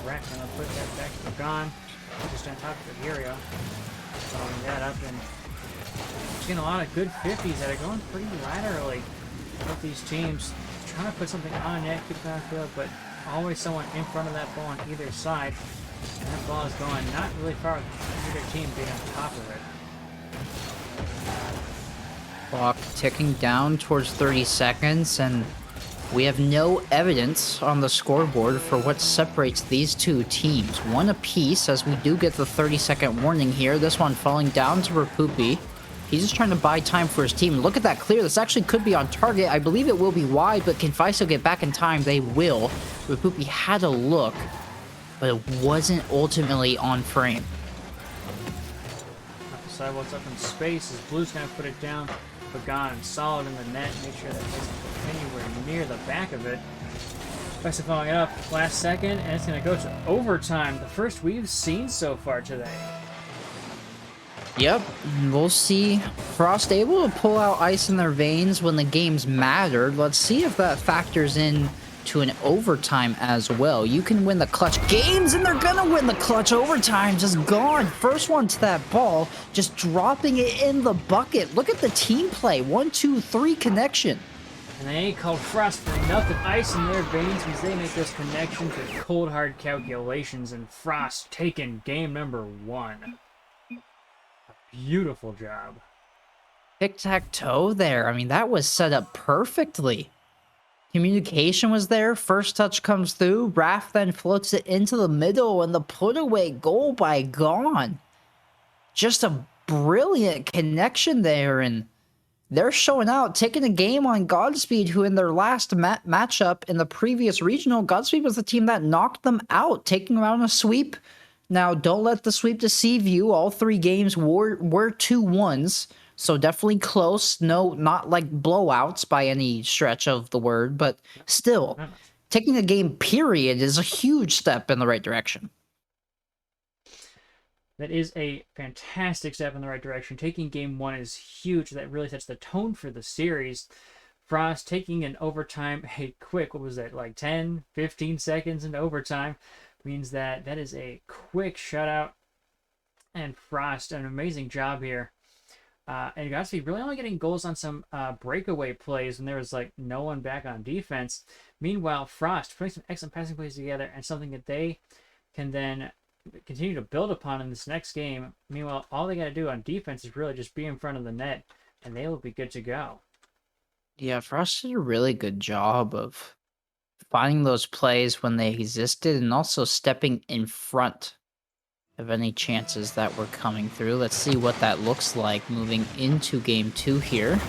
Rack gonna put that back to Gone. Just on top of Hirio. Following that up, and he's getting a lot of good 50s that are going pretty laterally. Both these teams trying to put something on net, keep it downfield, but always someone in front of that ball on either side. And that ball is going not really far with either team being on top of it. Clock ticking down towards 30 seconds, and we have no evidence on the scoreboard for what separates these two teams. One apiece, as we do get the 30-second warning here. This one falling down to Rapupi. He's just trying to buy time for his team. Look at that clear. This actually could be on target. I believe it will be wide, but can Faiso get back in time? They will. Rapupi had a look, but it wasn't ultimately on frame. Sidewalks up in space as Blue's gonna put it down, but Gone solid in the net. Make sure that it doesn't go anywhere near the back of it. Faiso following it up last second, and it's gonna go to overtime. The first we've seen so far today. Yep, we'll see. Frost able to pull out ice in their veins when the games mattered. Let's see if that factors in to an overtime as well. You can win the clutch games, and they're gonna win the clutch overtime. Just Gone. First one to that ball, just dropping it in the bucket. Look at the team play. 1, 2, 3 connection. And they ain't called Frost for nothing. Ice in their veins means they make those connections with cold hard calculations, and Frost taking game number 1. A beautiful job. Tic-tac-toe there. I mean, that was set up perfectly. Communication was there. First touch comes through. Raph then floats it into the middle, and the put-away goal by Gone. Just a brilliant connection there, and they're showing out, taking a game on Godspeed, who in their last matchup in the previous regional, Godspeed was the team that knocked them out, taking around a sweep. Now, don't let the sweep deceive you. All 3 games were 2-1s. So definitely close. No, not like blowouts by any stretch of the word, but still, taking a game period is a huge step in the right direction. That is a fantastic step in the right direction. Taking game 1 is huge. That really sets the tone for the series. Frost taking an overtime, a quick, what was that, like 10, 15 seconds into overtime, means that is a quick shutout. And Frost, an amazing job here. And Godspeed really only getting goals on some breakaway plays when there was like no one back on defense. Meanwhile, Frost putting some excellent passing plays together and something that they can then continue to build upon in this next game. Meanwhile, all they got to do on defense is really just be in front of the net, and they will be good to go. Yeah, Frost did a really good job of finding those plays when they existed and also stepping in front of any chances that were coming through. Let's see what that looks like moving into game 2 here.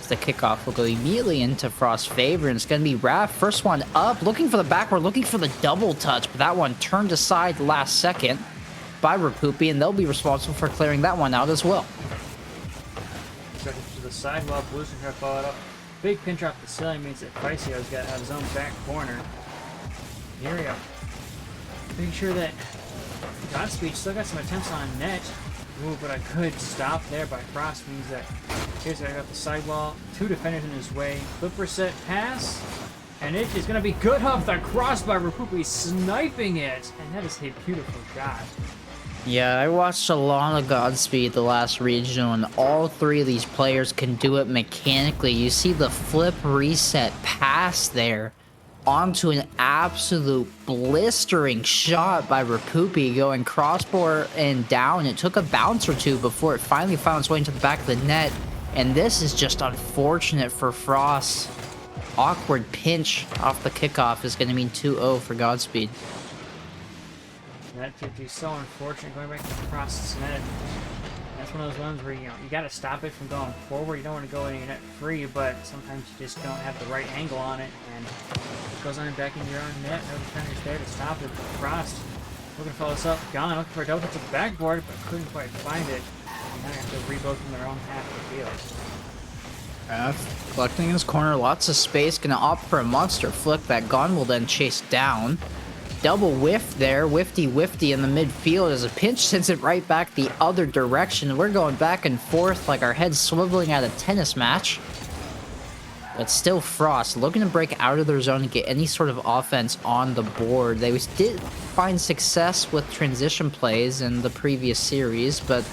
The kickoff will go immediately into Frost's favor, and it's going to be Raph. First one up, looking for the backward, looking for the double touch, but that one turned aside last second by Rapupi, and they'll be responsible for clearing that one out as well. Second to the side while Blues are trying to follow it up. Big pinch off the ceiling means that Faisio's got to have his own back corner. Here we go. Making sure that Godspeed still got some attempts on net. Ooh, but a good stop there by Frost means that here's got the sidewall. 2 defenders in his way. Flipper set pass. And it is going to be good off the crossbar. Rapupi sniping it. And that is a beautiful shot. Yeah, I watched a lot of Godspeed the last regional, and all 3 of these players can do it mechanically. You see the flip reset pass there onto an absolute blistering shot by Rapupi, going crossbar and down. It took a bounce or 2 before it finally found its way into the back of the net, and this is just unfortunate for Frost. Awkward pinch off the kickoff is going to mean 2-0 for Godspeed. That 50 is so unfortunate, going back to Frost's net. That's one of those ones where, you got to stop it from going forward. You don't want to go in your net free, but sometimes you just don't have the right angle on it, and it goes on back into your own net. No defender's there to stop it. Frost looking to follow this up. Gone, looking for a double to the backboard, but couldn't quite find it. And now they have to rebuild from their own half of the field. Collecting in his corner, lots of space, gonna opt for a monster flick that Gon will then chase down. Double whiff there, wifty in the midfield as a pinch sends it right back the other direction. We're going back and forth like our heads swiveling at a tennis match. But still Frost looking to break out of their zone and get any sort of offense on the board. They did find success with transition plays in the previous series, but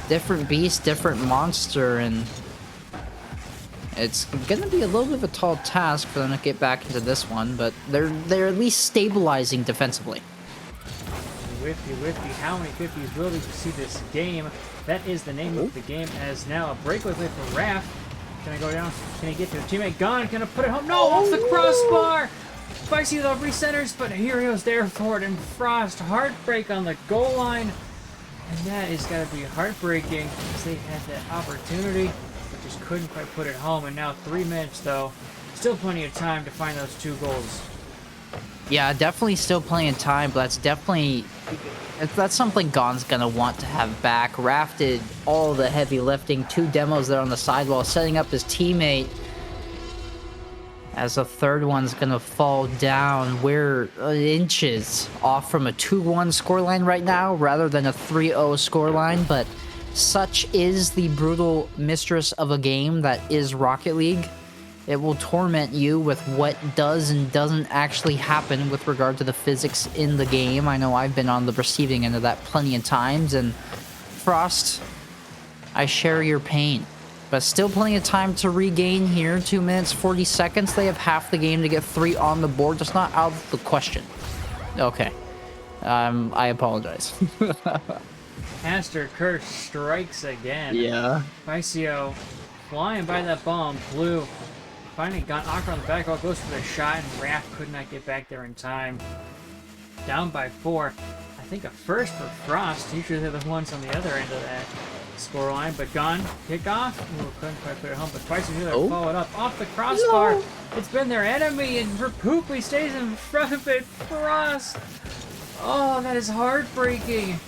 different beast, different monster, and it's gonna be a little bit of a tall task for them to get back into this one, but they're at least stabilizing defensively. Whiffy. How many 50s will we see this game? That is the name of the game, as now a breakaway play for Raph. Can I go down? Can he get to his teammate? Gone. Gonna put it home. No, off the crossbar! Spicy though recenters, but here he goes there for it, and Frost, heartbreak on the goal line. And that is gotta be heartbreaking, because they had that opportunity, but just couldn't quite put it home. And now 3 minutes though. Still plenty of time to find those 2 goals. Yeah, definitely still plenty of time, but that's something Gon's gonna want to have back. Raph did all the heavy lifting, 2 demos there on the sidewall, setting up his teammate. As the third one's gonna fall down. We're inches off from a 2-1 scoreline right now, rather than a 3-0 scoreline, but such is the brutal mistress of a game that is Rocket League. It will torment you with what does and doesn't actually happen with regard to the physics in the game. I know I've been on the receiving end of that plenty of times, and Frost, I share your pain. But still plenty of time to regain here. 2 minutes, 40 seconds. They have half the game to get 3 on the board. That's not out of the question. Okay. I apologize. Master Curse strikes again. Yeah. Vicio flying by that ball, Blue finally got Aqua on the back row, goes for the shot, and Raph could not get back there in time. Down by 4. I think a first for Frost. Usually they're the ones on the other end of that scoreline, but Gone. Kickoff. Ooh, couldn't quite put it home, but twice a year followed up off the crossbar. No. It's been their enemy, and Poopy stays in front of it. Frost. Oh, that is heartbreaking.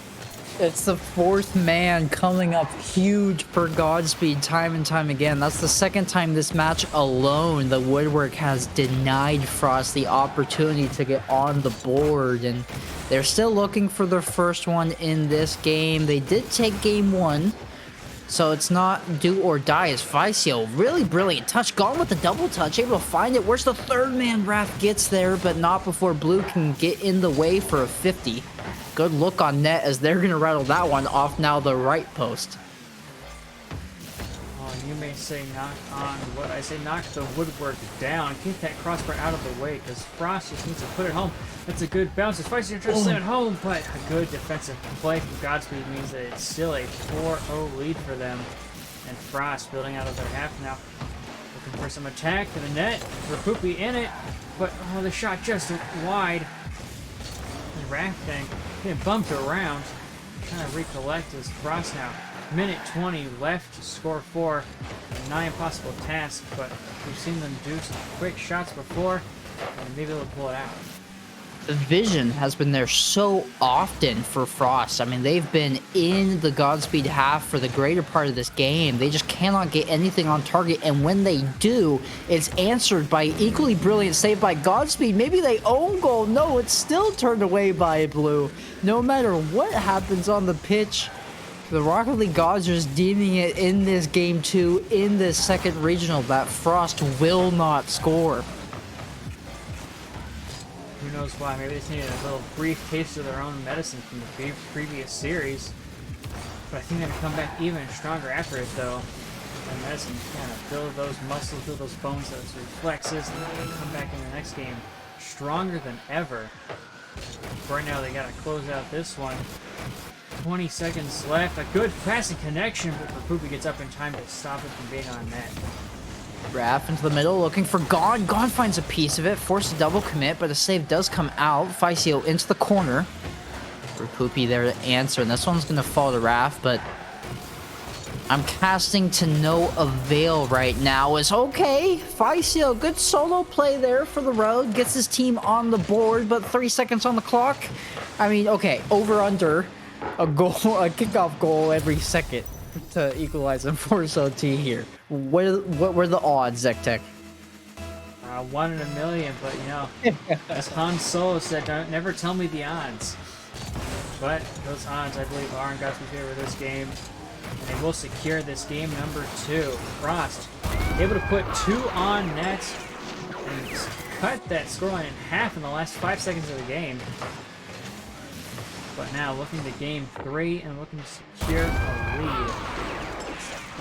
It's the 4th man coming up huge for Godspeed time and time again. That's the 2nd time this match alone the Woodwork has denied Frost the opportunity to get on the board, and they're still looking for their first one in this game. They did take game 1, so it's not do or die as Vicio. Really brilliant touch. Gone with the double touch, able to find it. Where's the 3rd man? Raph gets there, but not before Blue can get in the way for a 50. Good look on net as they're going to rattle that one off now the right post. Oh, you may say knock on what I say, knock the Woodwork down. Keep that crossbar out of the way, because Frost just needs to put it home. That's a good bounce. It's Spicy trying to slam it home, but a good defensive play from Godspeed means that it's still a 4-0 lead for them. And Frost building out of their half now. Looking for some attack to the net. Rapoopy in it, but oh, the shot just wide. And Rafting getting bumped around. Trying to recollect his Frost now. Minute 20 left to score 4. A nigh impossible task, but we've seen them do some quick shots before, and maybe they'll pull it out. The vision has been there so often for Frost. I mean, they've been in the Godspeed half for the greater part of this game. They just cannot get anything on target, and when they do, it's answered by equally brilliant save by Godspeed. Maybe they own goal. No, it's still turned away by Blue. No matter what happens on the pitch, the Rocket League gods are just deeming it in this game 2, in this 2nd regional, that Frost will not score. Who knows why? Maybe they just needed a little brief taste of their own medicine from the previous series. But I think they're going to come back even stronger after it, though. And medicine kind of build those muscles, build those bones, those reflexes, and then come back in the next game stronger than ever. Right now, they got to close out this one. 20 seconds left. A good passing connection, but Rapoopy gets up in time to stop it from being on net. Raph into the middle, looking for Gon. Gon finds a piece of it, forced a double commit, but the save does come out. Vicio into the corner. Rapoopy there to answer, and this one's going to fall to Raph, but I'm casting to no avail right now. Is okay. Faisio, good solo play there for the road. Gets his team on the board, but 3 seconds on the clock. I mean, okay, over under a goal, a kickoff goal every second to equalize in Force OT here. What were the odds, Zectech? 1 in a million, but you know, as Han Solo said, don't never tell me the odds. But those odds, I believe, are in God's favor this game, and they will secure this game number 2. Frost able to put 2 on net and cut that scoreline in half in the last 5 seconds of the game. But now looking to game 3 and looking to secure a lead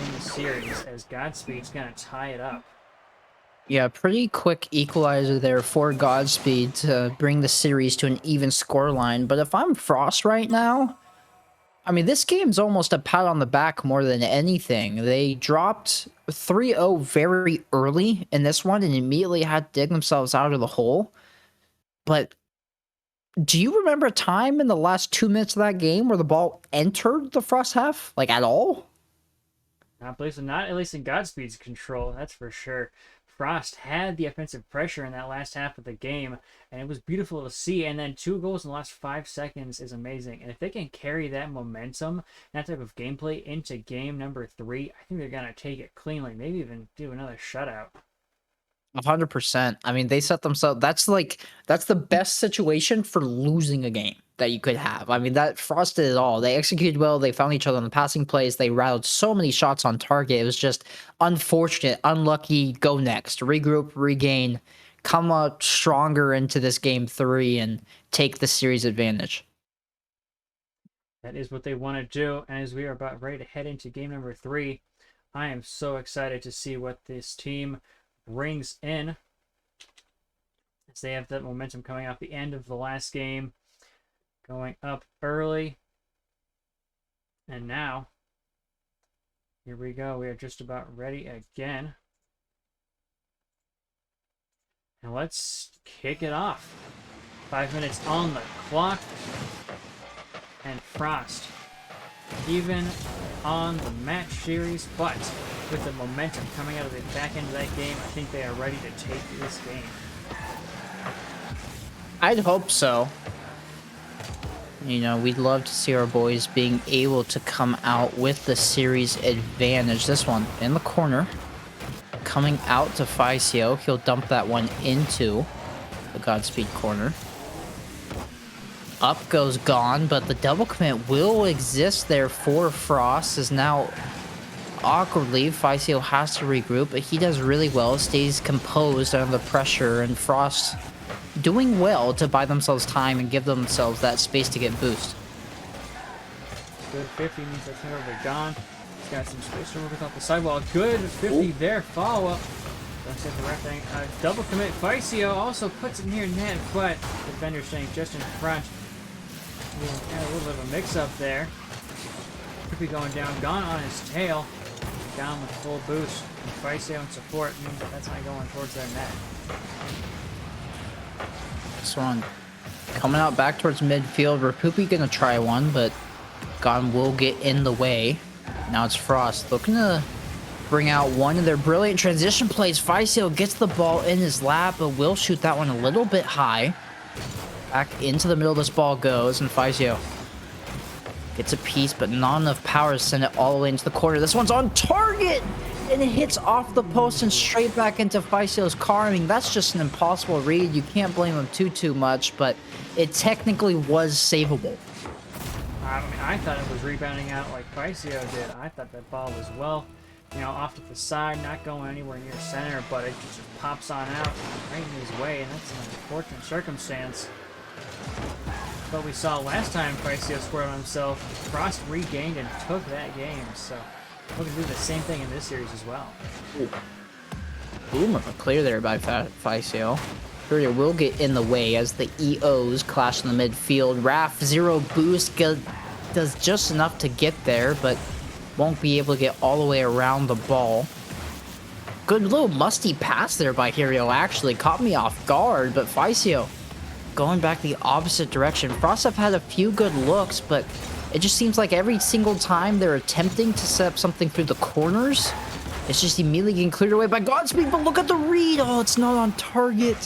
in the series as Godspeed's gonna tie it up. Yeah, pretty quick equalizer there for Godspeed to bring the series to an even scoreline. But if I'm Frost right now, I mean, this game's almost a pat on the back more than anything. They dropped 3-0 very early in this one and immediately had to dig themselves out of the hole. But do you remember a time in the last 2 minutes of that game where the ball entered the Frost half? Like, at all? I believe so. Not at least in Godspeed's control, that's for sure. Frost had the offensive pressure in that last half of the game, and it was beautiful to see. And then 2 goals in the last 5 seconds is amazing. And if they can carry that momentum, that type of gameplay into game number 3, I think they're going to take it cleanly. Maybe even do another shutout. 100%. I mean, they set themselves. That's the best situation for losing a game that you could have. I mean, that Frost did it all. They executed well. They found each other on the passing plays. They routed so many shots on target. It was just unfortunate, unlucky. Go next, regroup, regain, come up stronger into this game 3 and take the series advantage. That is what they want to do. And as we are about ready to head into game number 3, I am so excited to see what this team brings in, as they have that momentum coming off the end of the last game, going up early. And now, here we go. We are just about ready again. And let's kick it off. 5 minutes on the clock. And Frost, even on the match series, but with the momentum coming out of the back end of that game, I think they are ready to take this game. I'd hope so. You know, we'd love to see our boys being able to come out with the series advantage. This one in the corner, coming out to Faisio. He'll dump that one into the Godspeed corner. Up goes Gone, but the double commit will exist there for Frost, as now awkwardly Faisio has to regroup, but he does really well, stays composed under the pressure, and Frost doing well to buy themselves time and give themselves that space to get boost. Good 50 means that turnover Gone. He's got some space to work with off the sidewall. Good 50 there, follow-up. Don't set the ref thing. Double commit. Faisio also puts it near net, but defender staying just in front. Had a little bit of a mix-up there. Could be going down. Gone on his tail. Down with full boost. And Faisio in support means that that's not going towards their net. This one coming out back towards midfield. Rapupi gonna try one, but Gone will get in the way. Now it's Frost looking to bring out one of their brilliant transition plays. Faisio gets the ball in his lap, but will shoot that one a little bit high. Back into the middle this ball goes, and Faisio gets a piece, but not enough power to send it all the way into the corner. This one's on target, and it hits off the post and straight back into Faisio's car. I mean, that's just an impossible read. You can't blame him too much, but it technically was savable. I mean, I thought it was rebounding out like Faisio did. I thought that ball was well, you know, off to the side, not going anywhere near center, but it just pops on out right in his way, and that's an unfortunate circumstance. But we saw last time Faisio scored on himself, Frost regained and took that game, so we're going to do the same thing in this series as well. Boom, clear there by Faisio. Furia will get in the way as the EOs clash in the midfield. Raf, 0 boost, does just enough to get there, but won't be able to get all the way around the ball. Good little musty pass there by Hirio, actually. Caught me off guard, but Faisio going back the opposite direction. Frost have had a few good looks, but It just seems like every single time they're attempting to set up something through the corners, it's just immediately getting cleared away by Godspeed, but look at the read! Oh, it's not on target.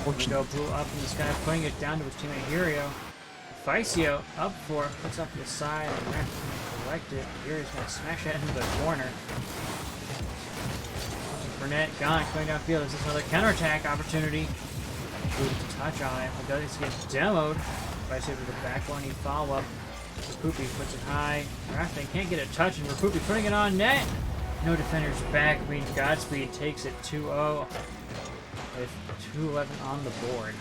Fortunato blew up in the sky, putting it down to his teammate Hirio. Ficio up for it, puts up to the side, and Ref can collect it. Hirio's gonna smash it into the corner. Burnett, gone, going downfield. This is another counterattack opportunity. Good touch on it, but does get demoed. Ficio with the back one, he follow up. Rapupi puts it high. Rafting can't get a touch, and Rapupi putting it on net. No defenders back, means Godspeed takes it 2-0 with 2:11 on the board.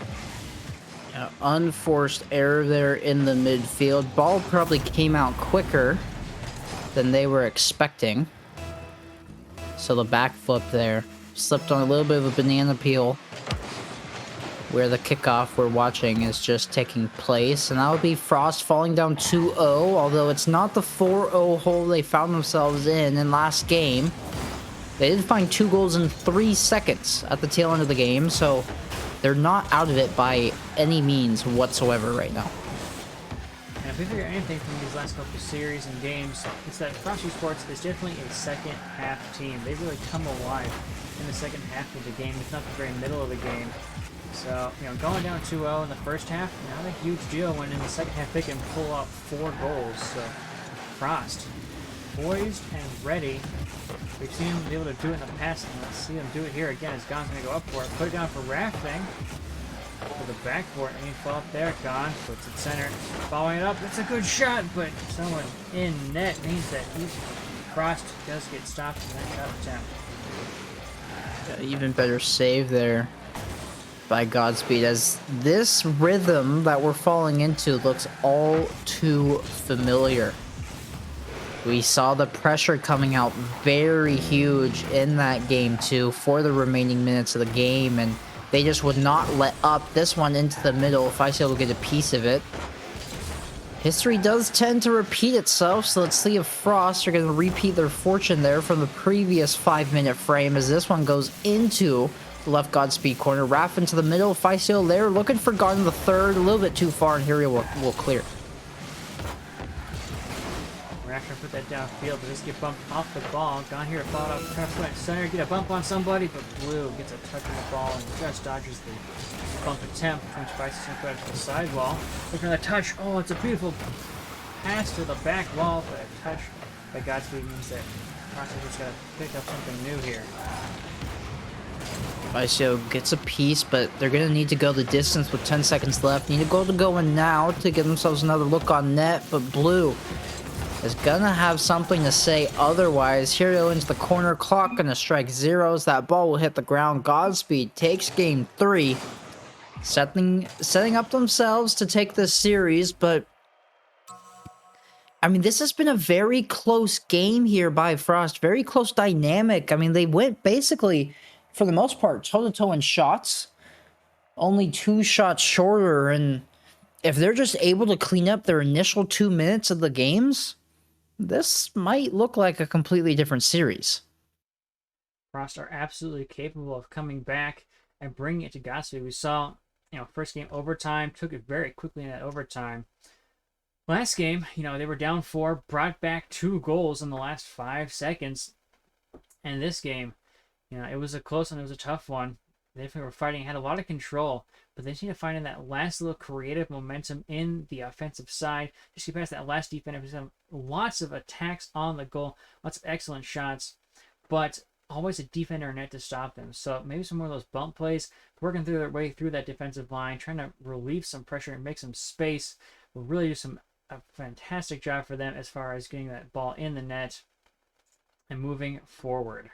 Unforced error there in the midfield. Ball probably came out quicker than they were expecting. So the back flip there slipped on a little bit of a banana peel where the kickoff we're watching is just taking place. And that would be Frost falling down 2-0, although it's not the 4-0 hole they found themselves in last game. They did find 2 goals in 3 seconds at the tail end of the game, so they're not out of it by any means whatsoever right now. And if we figure anything from these last couple of series and games, it's that FrostEsports is definitely a second half team. They really come alive in the second half of the game, if not the very middle of the game. So, going down 2-0 in the first half, not a huge deal when in the second half they can pull out 4 goals. So, Frost, poised and ready. We've seen him be able to do it in the past, and let's see him do it here again as Gon's going to go up for it. Put it down for Rafting. For the backboard, any fall up there, Gon puts it center. Following it up, that's a good shot, but someone in net means that Frost does get stopped in that shot attempt. Even better save there by Godspeed, as this rhythm that we're falling into looks all too familiar. We saw the pressure coming out very huge in that game too for the remaining minutes of the game, and they just would not let up. This one into the middle. Ficio will get a piece of it. History does tend to repeat itself, so let's see if Frost are going to repeat their fortune there from the previous 5-minute frame, as this one goes into the left Godspeed corner. Raff into the middle. Ficio there looking for God in the third. A little bit too far, and here will clear. Rafter put that downfield, but just get bumped off the ball. Gone here, followed up, trying to put it center, get a bump on somebody, but Blue gets a touch on the ball and just dodges the bump attempt, which Vice is put to the sidewall. Looking for the touch. Oh, it's a beautiful pass to the back wall, but a touch by Godspeed means that Crosshair just got to pick up something new here. Vicio gets a piece, but they're going to need to go the distance with 10 seconds left. Need to go in now to get themselves another look on net, but Blue is gonna have something to say otherwise. Hirio into the corner, clock gonna strike zeros. That ball will hit the ground. Godspeed takes game 3, setting up themselves to take this series. But I mean, this has been a very close game here by Frost. Very close dynamic. I mean, they went basically, for the most part, toe-to-toe in shots. Only 2 shots shorter, and if they're just able to clean up their initial 2 minutes of the games, this might look like a completely different series. Frost are absolutely capable of coming back and bringing it to Godspeed. We saw, first game overtime, took it very quickly in that overtime. Last game, they were down 4, brought back 2 goals in the last 5 seconds. And this game, it was a close one, it was a tough one. They definitely were fighting, had a lot of control, but they just need to find in that last little creative momentum in the offensive side. Just get past that last defense. Lots of attacks on the goal, lots of excellent shots, but always a defender in net to stop them. So maybe some more of those bump plays, working through their way through that defensive line, trying to relieve some pressure and make some space. Will really do a fantastic job for them as far as getting that ball in the net and moving forward.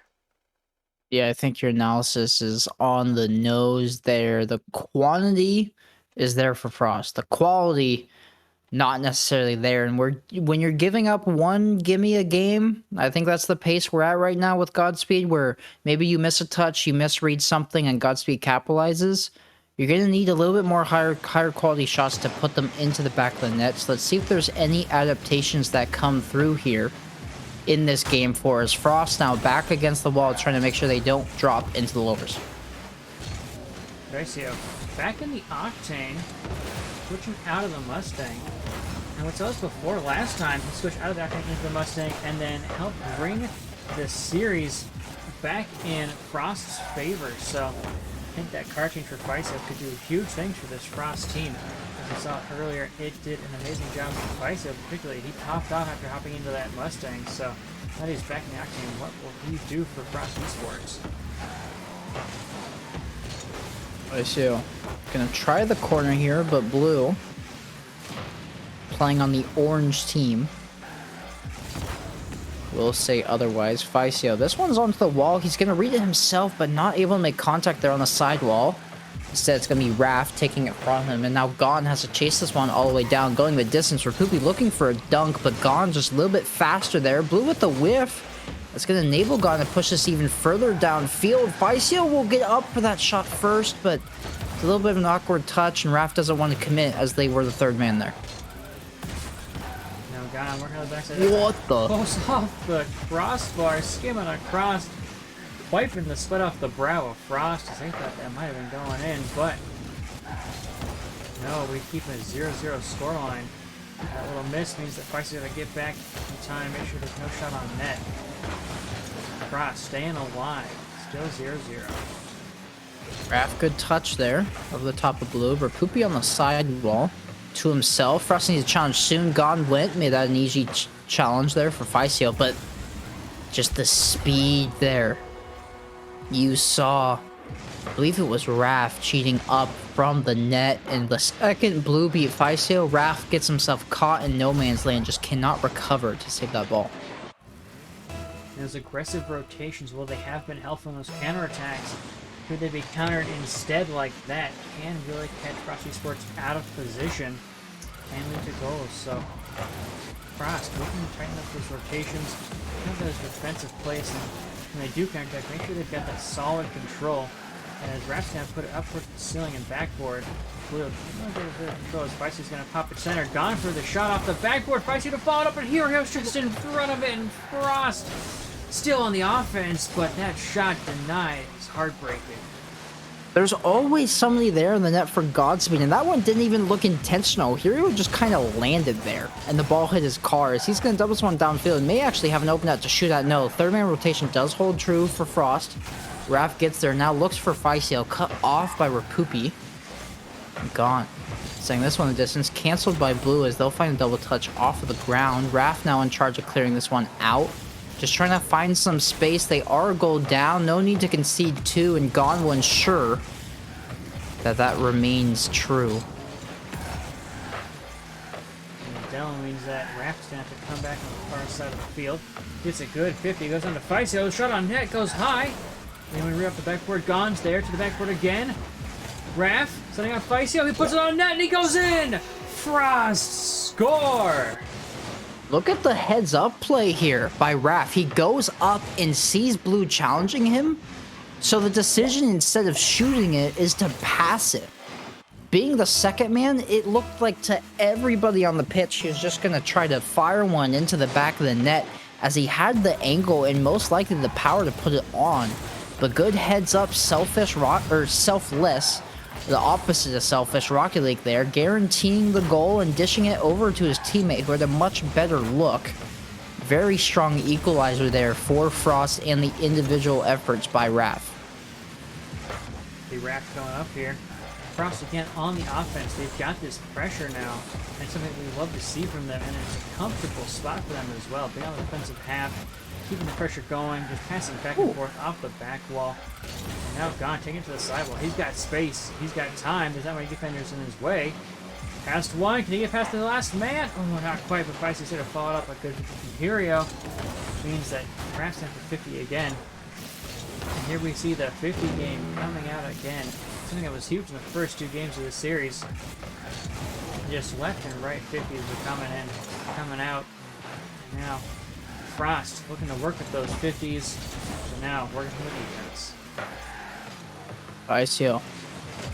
Yeah, I think your analysis is on the nose there. The quantity is there for Frost. The quality, not necessarily there. And when you're giving up 1 gimme a game, I think that's the pace we're at right now with Godspeed, where maybe you miss a touch, you misread something, and Godspeed capitalizes. You're going to need a little bit more higher quality shots to put them into the back of the net. So let's see if there's any adaptations that come through here in this game for us. Frost now back against the wall, trying to make sure they don't drop into the lowers. Gracio back in the Octane. switching out of the Mustang. And what was before last time, he switched out of that into the Mustang and then helped bring the series back in Frost's favor. So I think that car change for FrostEsports could do huge things for this Frost team. As we saw earlier, it did an amazing job for FrostEsports, particularly. He topped off after hopping into that Mustang. So now that he's back in the octane, what will he do for FrostEsports? I see. Gonna try the corner here, but Blue playing on the orange team will say otherwise. Ficio, this one's onto the wall. He's gonna read it himself, but not able to make contact there on the sidewall. Instead, it's gonna be Raph taking it from him, and now Gon has to chase this one all the way down, going the distance. Rapupi looking for a dunk, but Gon just a little bit faster there. Blue with the whiff. That's gonna enable Gon to push this even further downfield. Ficio will get up for that shot first, but it's a little bit of an awkward touch, and Raph doesn't want to commit as they were the third man there. Now Gon working on the backside. What the? Goes off the crossbar, skimming across, wiping the sweat off the brow of Frost. I think that might have been going in, but no, we keep a 0-0 scoreline. That little miss means that Feist's going to get back in time, make sure there's no shot on net. Frost staying alive, still 0-0. Raph, good touch there over the top of Blue. Rapupi on the sidewall to himself. Frost needs a challenge soon. Gon went, made that an easy challenge there for Ficio, but just the speed there. You saw, I believe it was Raph cheating up from the net, and the second Blue beat Ficio, Raph gets himself caught in no man's land, just cannot recover to save that ball. Those aggressive rotations, well, they have been helpful in those counterattacks. Could they be countered instead like that? Can really catch FrostEsports out of position and lead to goals. So Frost looking to tighten up those rotations, have those defensive plays, and when they do counterattack, make sure they've got that solid control. As Rap's going to put it up towards the ceiling and backboard. Blue, a bit of control as Feisty's going to pop it center. Gone for the shot off the backboard. Feisty to follow it up, and Hero's just in front of it, and Frost still on the offense, but that shot denied. It's heartbreaking. There's always somebody there in the net for Godspeed, and that one didn't even look intentional. Hero just kind of landed there, and the ball hit his car. As he's going to double this one downfield and may actually have an open net to shoot at. No, third man rotation does hold true for Frost. Raph gets there, now looks for Ficio, cut off by Rapupi. Gone. Saying this one in the distance, canceled by Blue as they'll find a double touch off of the ground. Raph now in charge of clearing this one out. Just trying to find some space. They are a goal down. No need to concede two, and Gon will ensure that remains true. And down means that Raph's going to have to come back on the far side of the field. Gets a good 50. Goes on to Ficio. Shot on net. Goes high. And we re up the backboard. Gon's there to the backboard again. Raph setting up Ficio. He puts it on net and he goes in. Frost score. Look at the heads up play here by Raph. He goes up and sees Blue challenging him. So the decision, instead of shooting it, is to pass it. Being the second man, it looked like to everybody on the pitch, he was just going to try to fire one into the back of the net, as he had the angle and most likely the power to put it on. But good heads up, selfless, the opposite of selfish, Rocket League there, guaranteeing the goal and dishing it over to his teammate who had a much better look. Very strong equalizer there for Frost and the individual efforts by Raph. The Raph going up here. Frost again on the offense. They've got this pressure now, and something we love to see from them, and it's a comfortable spot for them as well. Being on the defensive half, keeping the pressure going, just passing back and forth off the back wall. And now Gon taking it to the sidewall. He's got space. He's got time. There's not many defenders in his way. Past one. Can he get past the last man? Oh, not quite, but Feisty's going to follow it up a good Imperio. Means that Rap's down for 50 again. And here we see the 50 game coming out again. Something that was huge in the first two games of the series. Just left and right 50s are coming in, coming out. And now Frost looking to work with those 50s. So now working with defense. Ficio.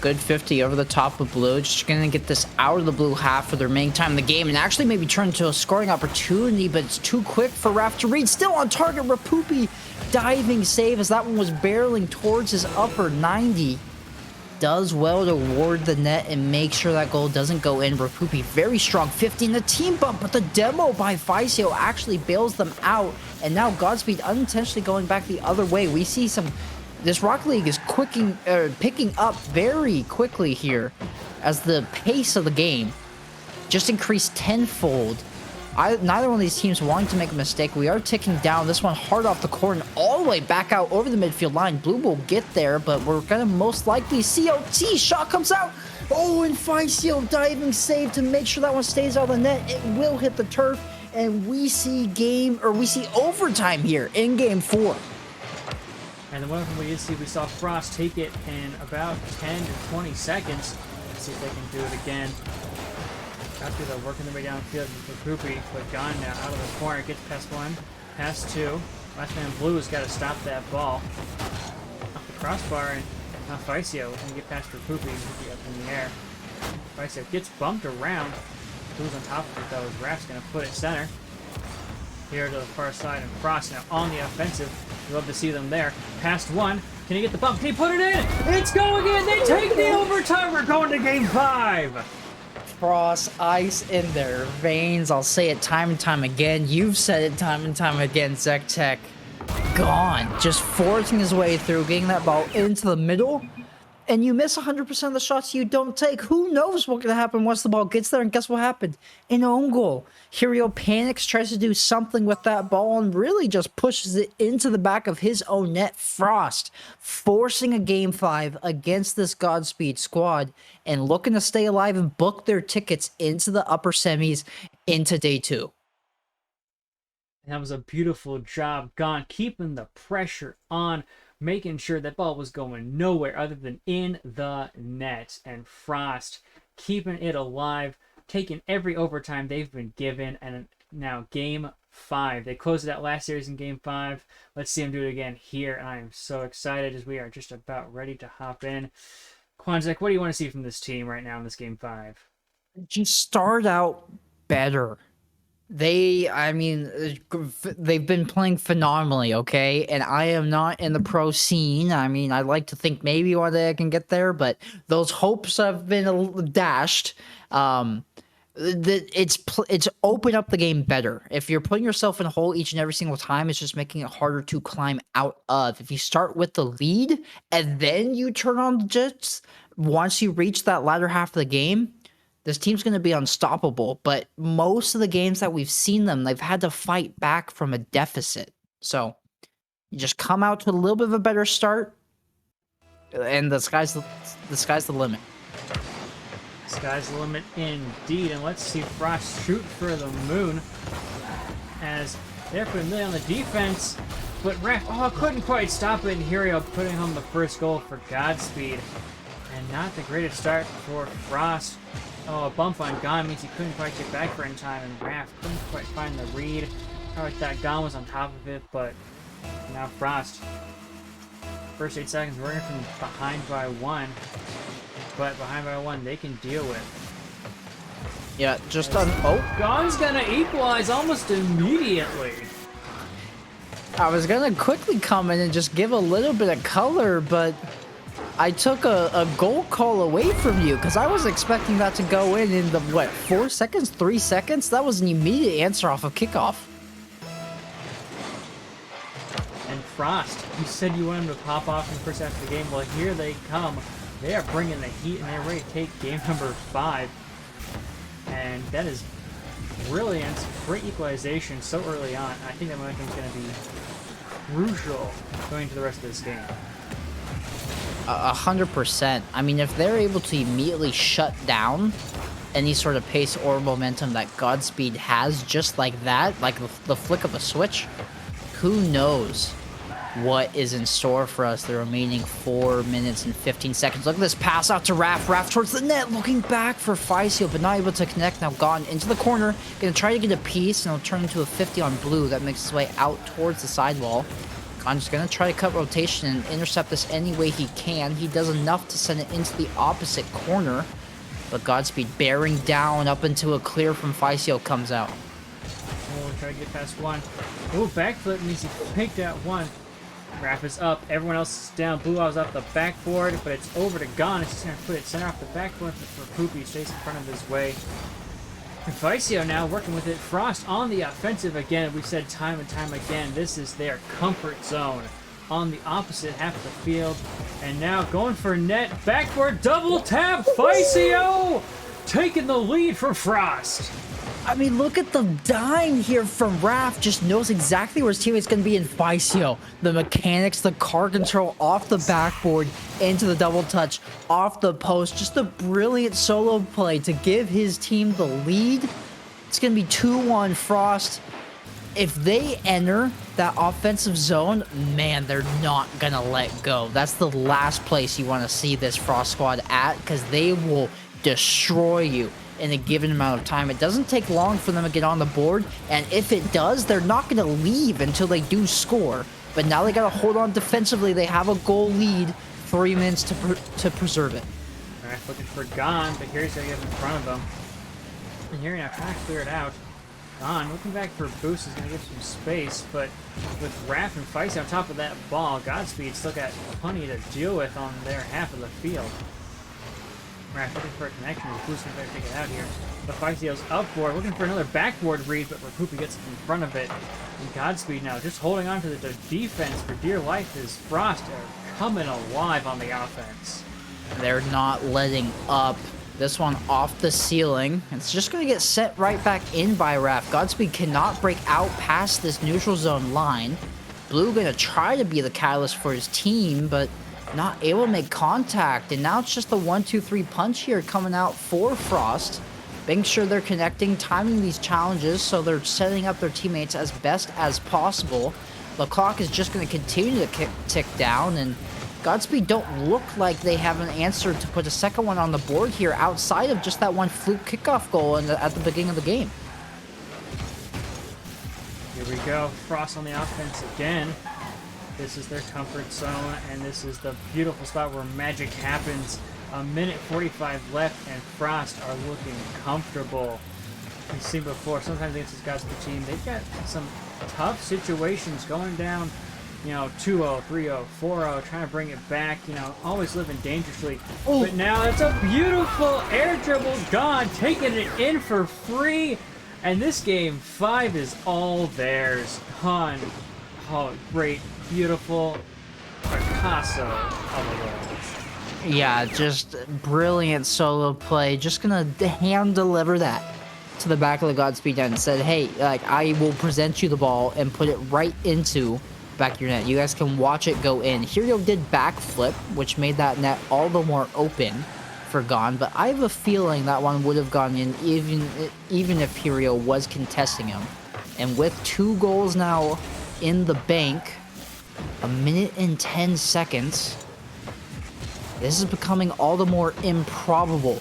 Good 50 over the top of Blue. Just going to get this out of the Blue half for the remaining time in the game and actually maybe turn into a scoring opportunity, but it's too quick for Raph to read. Still on target. Rapupi diving save as that one was barreling towards his upper 90. does well to ward the net and make sure that goal doesn't go in. Rapupi very strong, 15 the team bump, but the demo by Faisio actually bails them out. And now Godspeed unintentionally going back the other way. We see this Rocket League is picking up very quickly here as the pace of the game just increased tenfold. Neither one of these teams wanting to make a mistake. We are ticking down. This one hard off the corner, all the way back out over the midfield line. Blue will get there, but we're going to most likely COT. Shot comes out. Oh, and Faisio diving save to make sure that one stays out of the net. It will hit the turf, and we see overtime here in game 4. And the one thing we did see, we saw Frost take it in about 10 to 20 seconds. Let's see if they can do it again. After they're working their way downfield with Poopy, but gone now out of the corner. Gets past 1, past 2. Last man Blue has got to stop that ball. Off the crossbar, and now Faisio can get past for Poopy and be up in the air. Faisio gets bumped around. Blue's on top of it though, as Raph's going to put it center. Here to the far side, and Frost now on the offensive. We love to see them there. Past 1. Can he get the bump? Can he put it in? It's going in! They take the overtime! We're going to game 5! Frost ice in their veins. I'll say it time and time again. You've said it time and time again. Zectech gone. Just forcing his way through, getting that ball into the middle. And you miss 100% of the shots you don't take. Who knows what's going to happen once the ball gets there? And guess what happened? An own goal. Hirio panics, tries to do something with that ball, and really just pushes it into the back of his own net. Frost forcing a game 5 against this Godspeed squad and looking to stay alive and book their tickets into the upper semis into day 2. That was a beautiful job, Gone, keeping the pressure on, making sure that ball was going nowhere other than in the net. And Frost keeping it alive, taking every overtime they've been given. And now game 5. They closed it out last series in game 5. Let's see them do it again here. And I am so excited as we are just about ready to hop in. Quanzek, what do you want to see from this team right now in this game 5? Just start out better. They've been playing phenomenally, okay? And I am not in the pro scene. I mean, I'd like to think maybe one day I can get there, but those hopes have been dashed. It's opened up the game better. If you're putting yourself in a hole each and every single time, it's just making it harder to climb out of. If you start with the lead and then you turn on the jets, once you reach that latter half of the game, this team's going to be unstoppable. But most of the games that we've seen them, they've had to fight back from a deficit. So you just come out to a little bit of a better start, and the sky's the limit. Sky's the limit indeed. And let's see Frost shoot for the moon as they're putting Millie on the defense. But Raph, couldn't quite stop it. And Hirio putting home the first goal for Godspeed. And not the greatest start for Frost. Oh, a bump on Gon means he couldn't quite get back for in time, and Raph couldn't quite find the read. I like that Gon was on top of it, but now Frost. First 8 seconds, we're from behind by 1. But behind by 1, they can deal with. Yeah, just on. Oh, Gon's gonna equalize almost immediately. I was gonna quickly come in and just give a little bit of color, but I took a goal call away from you because I was expecting that to go in the, 4 seconds, 3 seconds? That was an immediate answer off of kickoff. And Frost, you said you wanted him to pop off in the first half of the game. Well, here they come. They are bringing the heat, and they're ready to take game number 5. And that is brilliant. Great equalization so early on. I think that momentum is going to be crucial going into the rest of this game. 100%. I mean, if they're able to immediately shut down any sort of pace or momentum that Godspeed has just like that, like the flick of a switch, who knows what is in store for us the remaining 4 minutes and 15 seconds. Look at this pass out to Raph. Raph towards the net, looking back for Faisio, but not able to connect. Now gone into the corner, gonna try to get a piece, and it'll turn into a 50 on Blue. That makes its way out towards the sidewall. Con's gonna try to cut rotation and intercept this any way he can. He does enough to send it into the opposite corner, but Godspeed bearing down up into a clear from Faisio comes out. Oh, try to get past 1. Oh, backflip means he picked out 1. Raph is up. Everyone else is down. Blue Owl's off the backboard, but it's over to Gone. It's just going to put it center off the backboard for Poopy. Stays in front of his way. Vicio now working with it. Frost on the offensive again. We said time and time again, this is their comfort zone on the opposite half of the field. And now going for net. Backboard double tap. Vicio taking the lead for Frost. I mean, look at the dime here from Raph. Just knows exactly where his teammate's going to be in Vicio. The mechanics, the car control off the backboard into the double touch, off the post. Just a brilliant solo play to give his team the lead. It's going to be 2-1 Frost. If they enter that offensive zone, man, they're not going to let go. That's the last place you want to see this Frost squad at, because they will destroy you in a given amount of time. It doesn't take long for them to get on the board, and if it does, they're not going to leave until they do score. But now they got to hold on defensively. They have a goal lead, 3 minutes to preserve it. All right, looking for Gone, but here he's going to get in front of them. And here now trying to clear it out. Gone looking back for Boost is going to get some space, but with Raph and Feist on top of that ball, Godspeed still got plenty to deal with on their half of the field. Raph looking for a connection with Boost going to take it out here. The Feistio's upboard, looking for another backboard read, but Rapupi gets in front of it. And Godspeed now just holding on to the defense for dear life as Frost are coming alive on the offense. They're not letting up. This one off the ceiling. It's just going to get set right back in by Raph. Godspeed cannot break out past this neutral zone line. Blue going to try to be the catalyst for his team, but not able to make contact. And now it's just the 1-2-3 punch here coming out for Frost. Making sure they're connecting, timing these challenges so they're setting up their teammates as best as possible. The clock is just going to continue to tick down, and Godspeed don't look like they have an answer to put a second one on the board here outside of just that one fluke kickoff goal at the beginning of the game. Here we go. Frost on the offense again. This is their comfort zone, and this is the beautiful spot where magic happens. 1:45 left, and Frost are looking comfortable. We've seen before, sometimes against this Godspeed team, they've got some tough situations going down, 2-0, 3-0, 4-0, trying to bring it back, always living dangerously. Ooh. But now it's a beautiful air dribble Gone, taking it in for free. And this game 5 is all theirs. Gone. Oh, great, beautiful Picasso of a goal. Yeah, just brilliant solo play. Just gonna hand deliver that to the back of the Godspeed net and said, hey, I will present you the ball and put it right into back of your net. You guys can watch it go in. Hirio did backflip, which made that net all the more open for Gone, but I have a feeling that one would have gone in even if Hirio was contesting him. And with 2 goals now in the bank, 1:10 seconds, this is becoming all the more improbable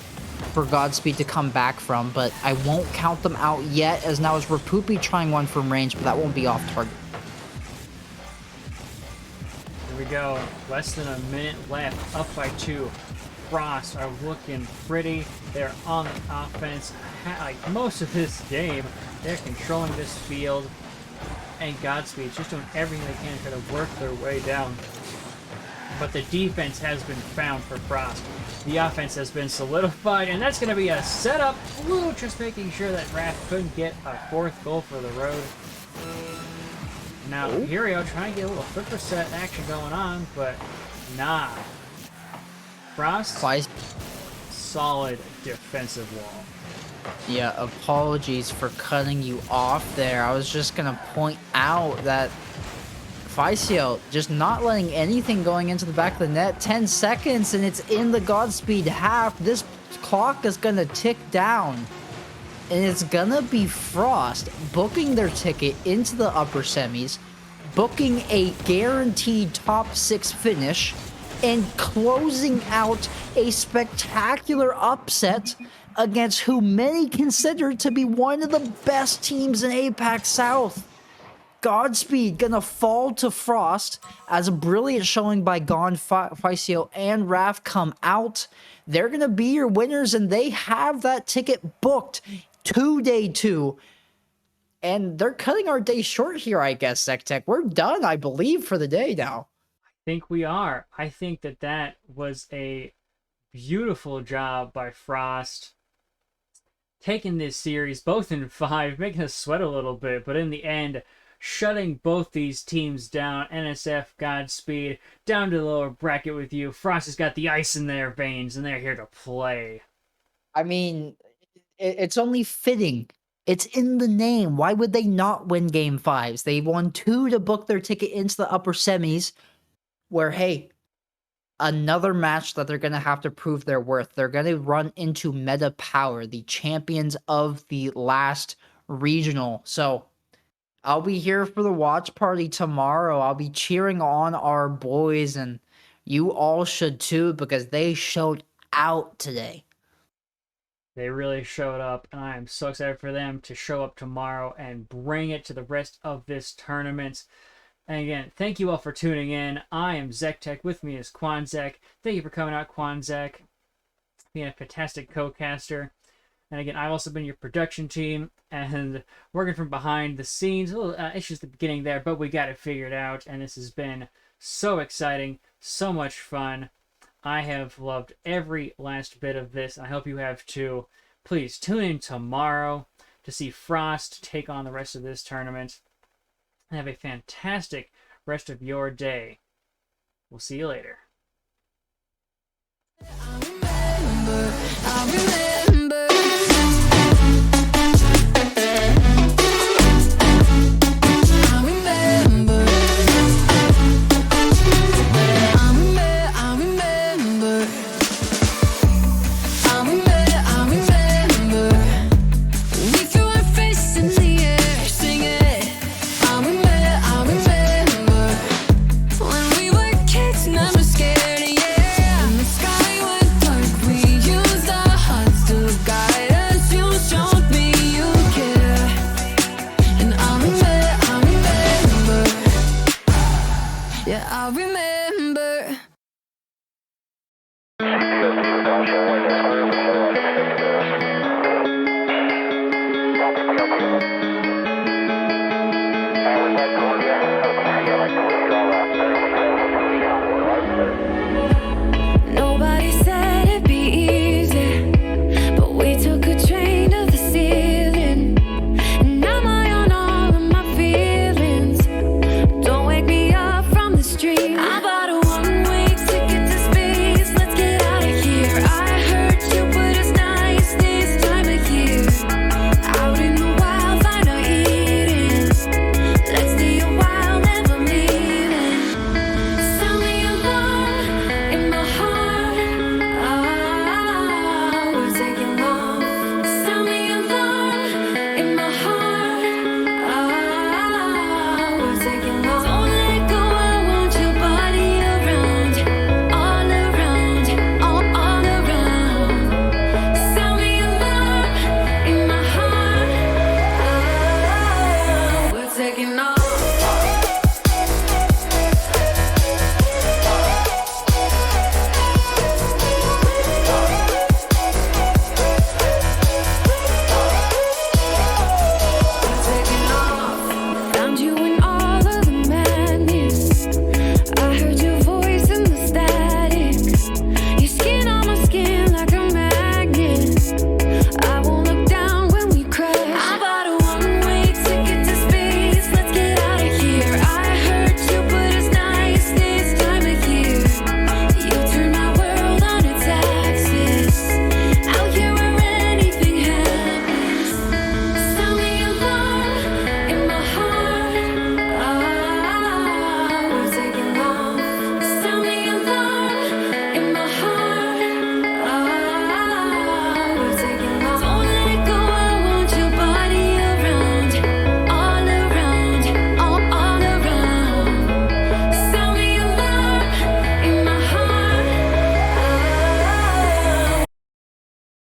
for Godspeed to come back from, but I won't count them out yet, as now is Rapupi trying one from range, but that won't be off target. Here we go. Less than a minute left. Up by 2. Frost are looking pretty. They're on the offense. Like most of this game, they're controlling this field. And Godspeed's just doing everything they can to try to work their way down. But the defense has been found for Frost. The offense has been solidified, and that's going to be a setup. Blue just making sure that Raph couldn't get a 4th goal for the road. Now, Hirio trying to get a little flipper set action going on, but nah. Frost, solid defensive wall. Yeah, apologies for cutting you off there. I was just going to point out that Vicio just not letting anything going into the back of the net. 10 seconds, and it's in the Godspeed half. This clock is going to tick down. And it's going to be Frost booking their ticket into the upper semis, booking a guaranteed top 6 finish, and closing out a spectacular upset against who many consider to be one of the best teams in APAC South. Godspeed gonna fall to Frost as a brilliant showing by Gone, Vicio, and Raph come out. They're gonna be your winners, and they have that ticket booked to day 2 And they're cutting our day short here, I guess, Tech. We're done, I believe, for the day now. Think we are. I think that was a beautiful job by Frost taking this series both in 5, making us sweat a little bit, but in the end, shutting both these teams down. NSF, Godspeed, down to the lower bracket with you. Frost has got the ice in their veins, and they're here to play. I mean, it's only fitting. It's in the name. Why would they not win Game 5s? They won 2 to book their ticket into the upper semis, where, hey, another match that they're going to have to prove their worth. They're going to run into Meta Power, the champions of the last regional. So I'll be here for the watch party tomorrow. I'll be cheering on our boys, and you all should too, because they showed out today. They really showed up, and I am so excited for them to show up tomorrow and bring it to the rest of this tournament. And again, thank you all for tuning in. I am Tech. With me is Quanzek. Thank you for coming out, Quanzek. Being a fantastic co-caster. And again, I've also been your production team and working from behind the scenes. A little issues at the beginning there, but we got it figured out. And this has been so exciting, so much fun. I have loved every last bit of this. I hope you have too. Please tune in tomorrow to see Frost take on the rest of this tournament. And have a fantastic rest of your day. We'll see you later. I remember. Nobody said it'd be easy, but we took a train to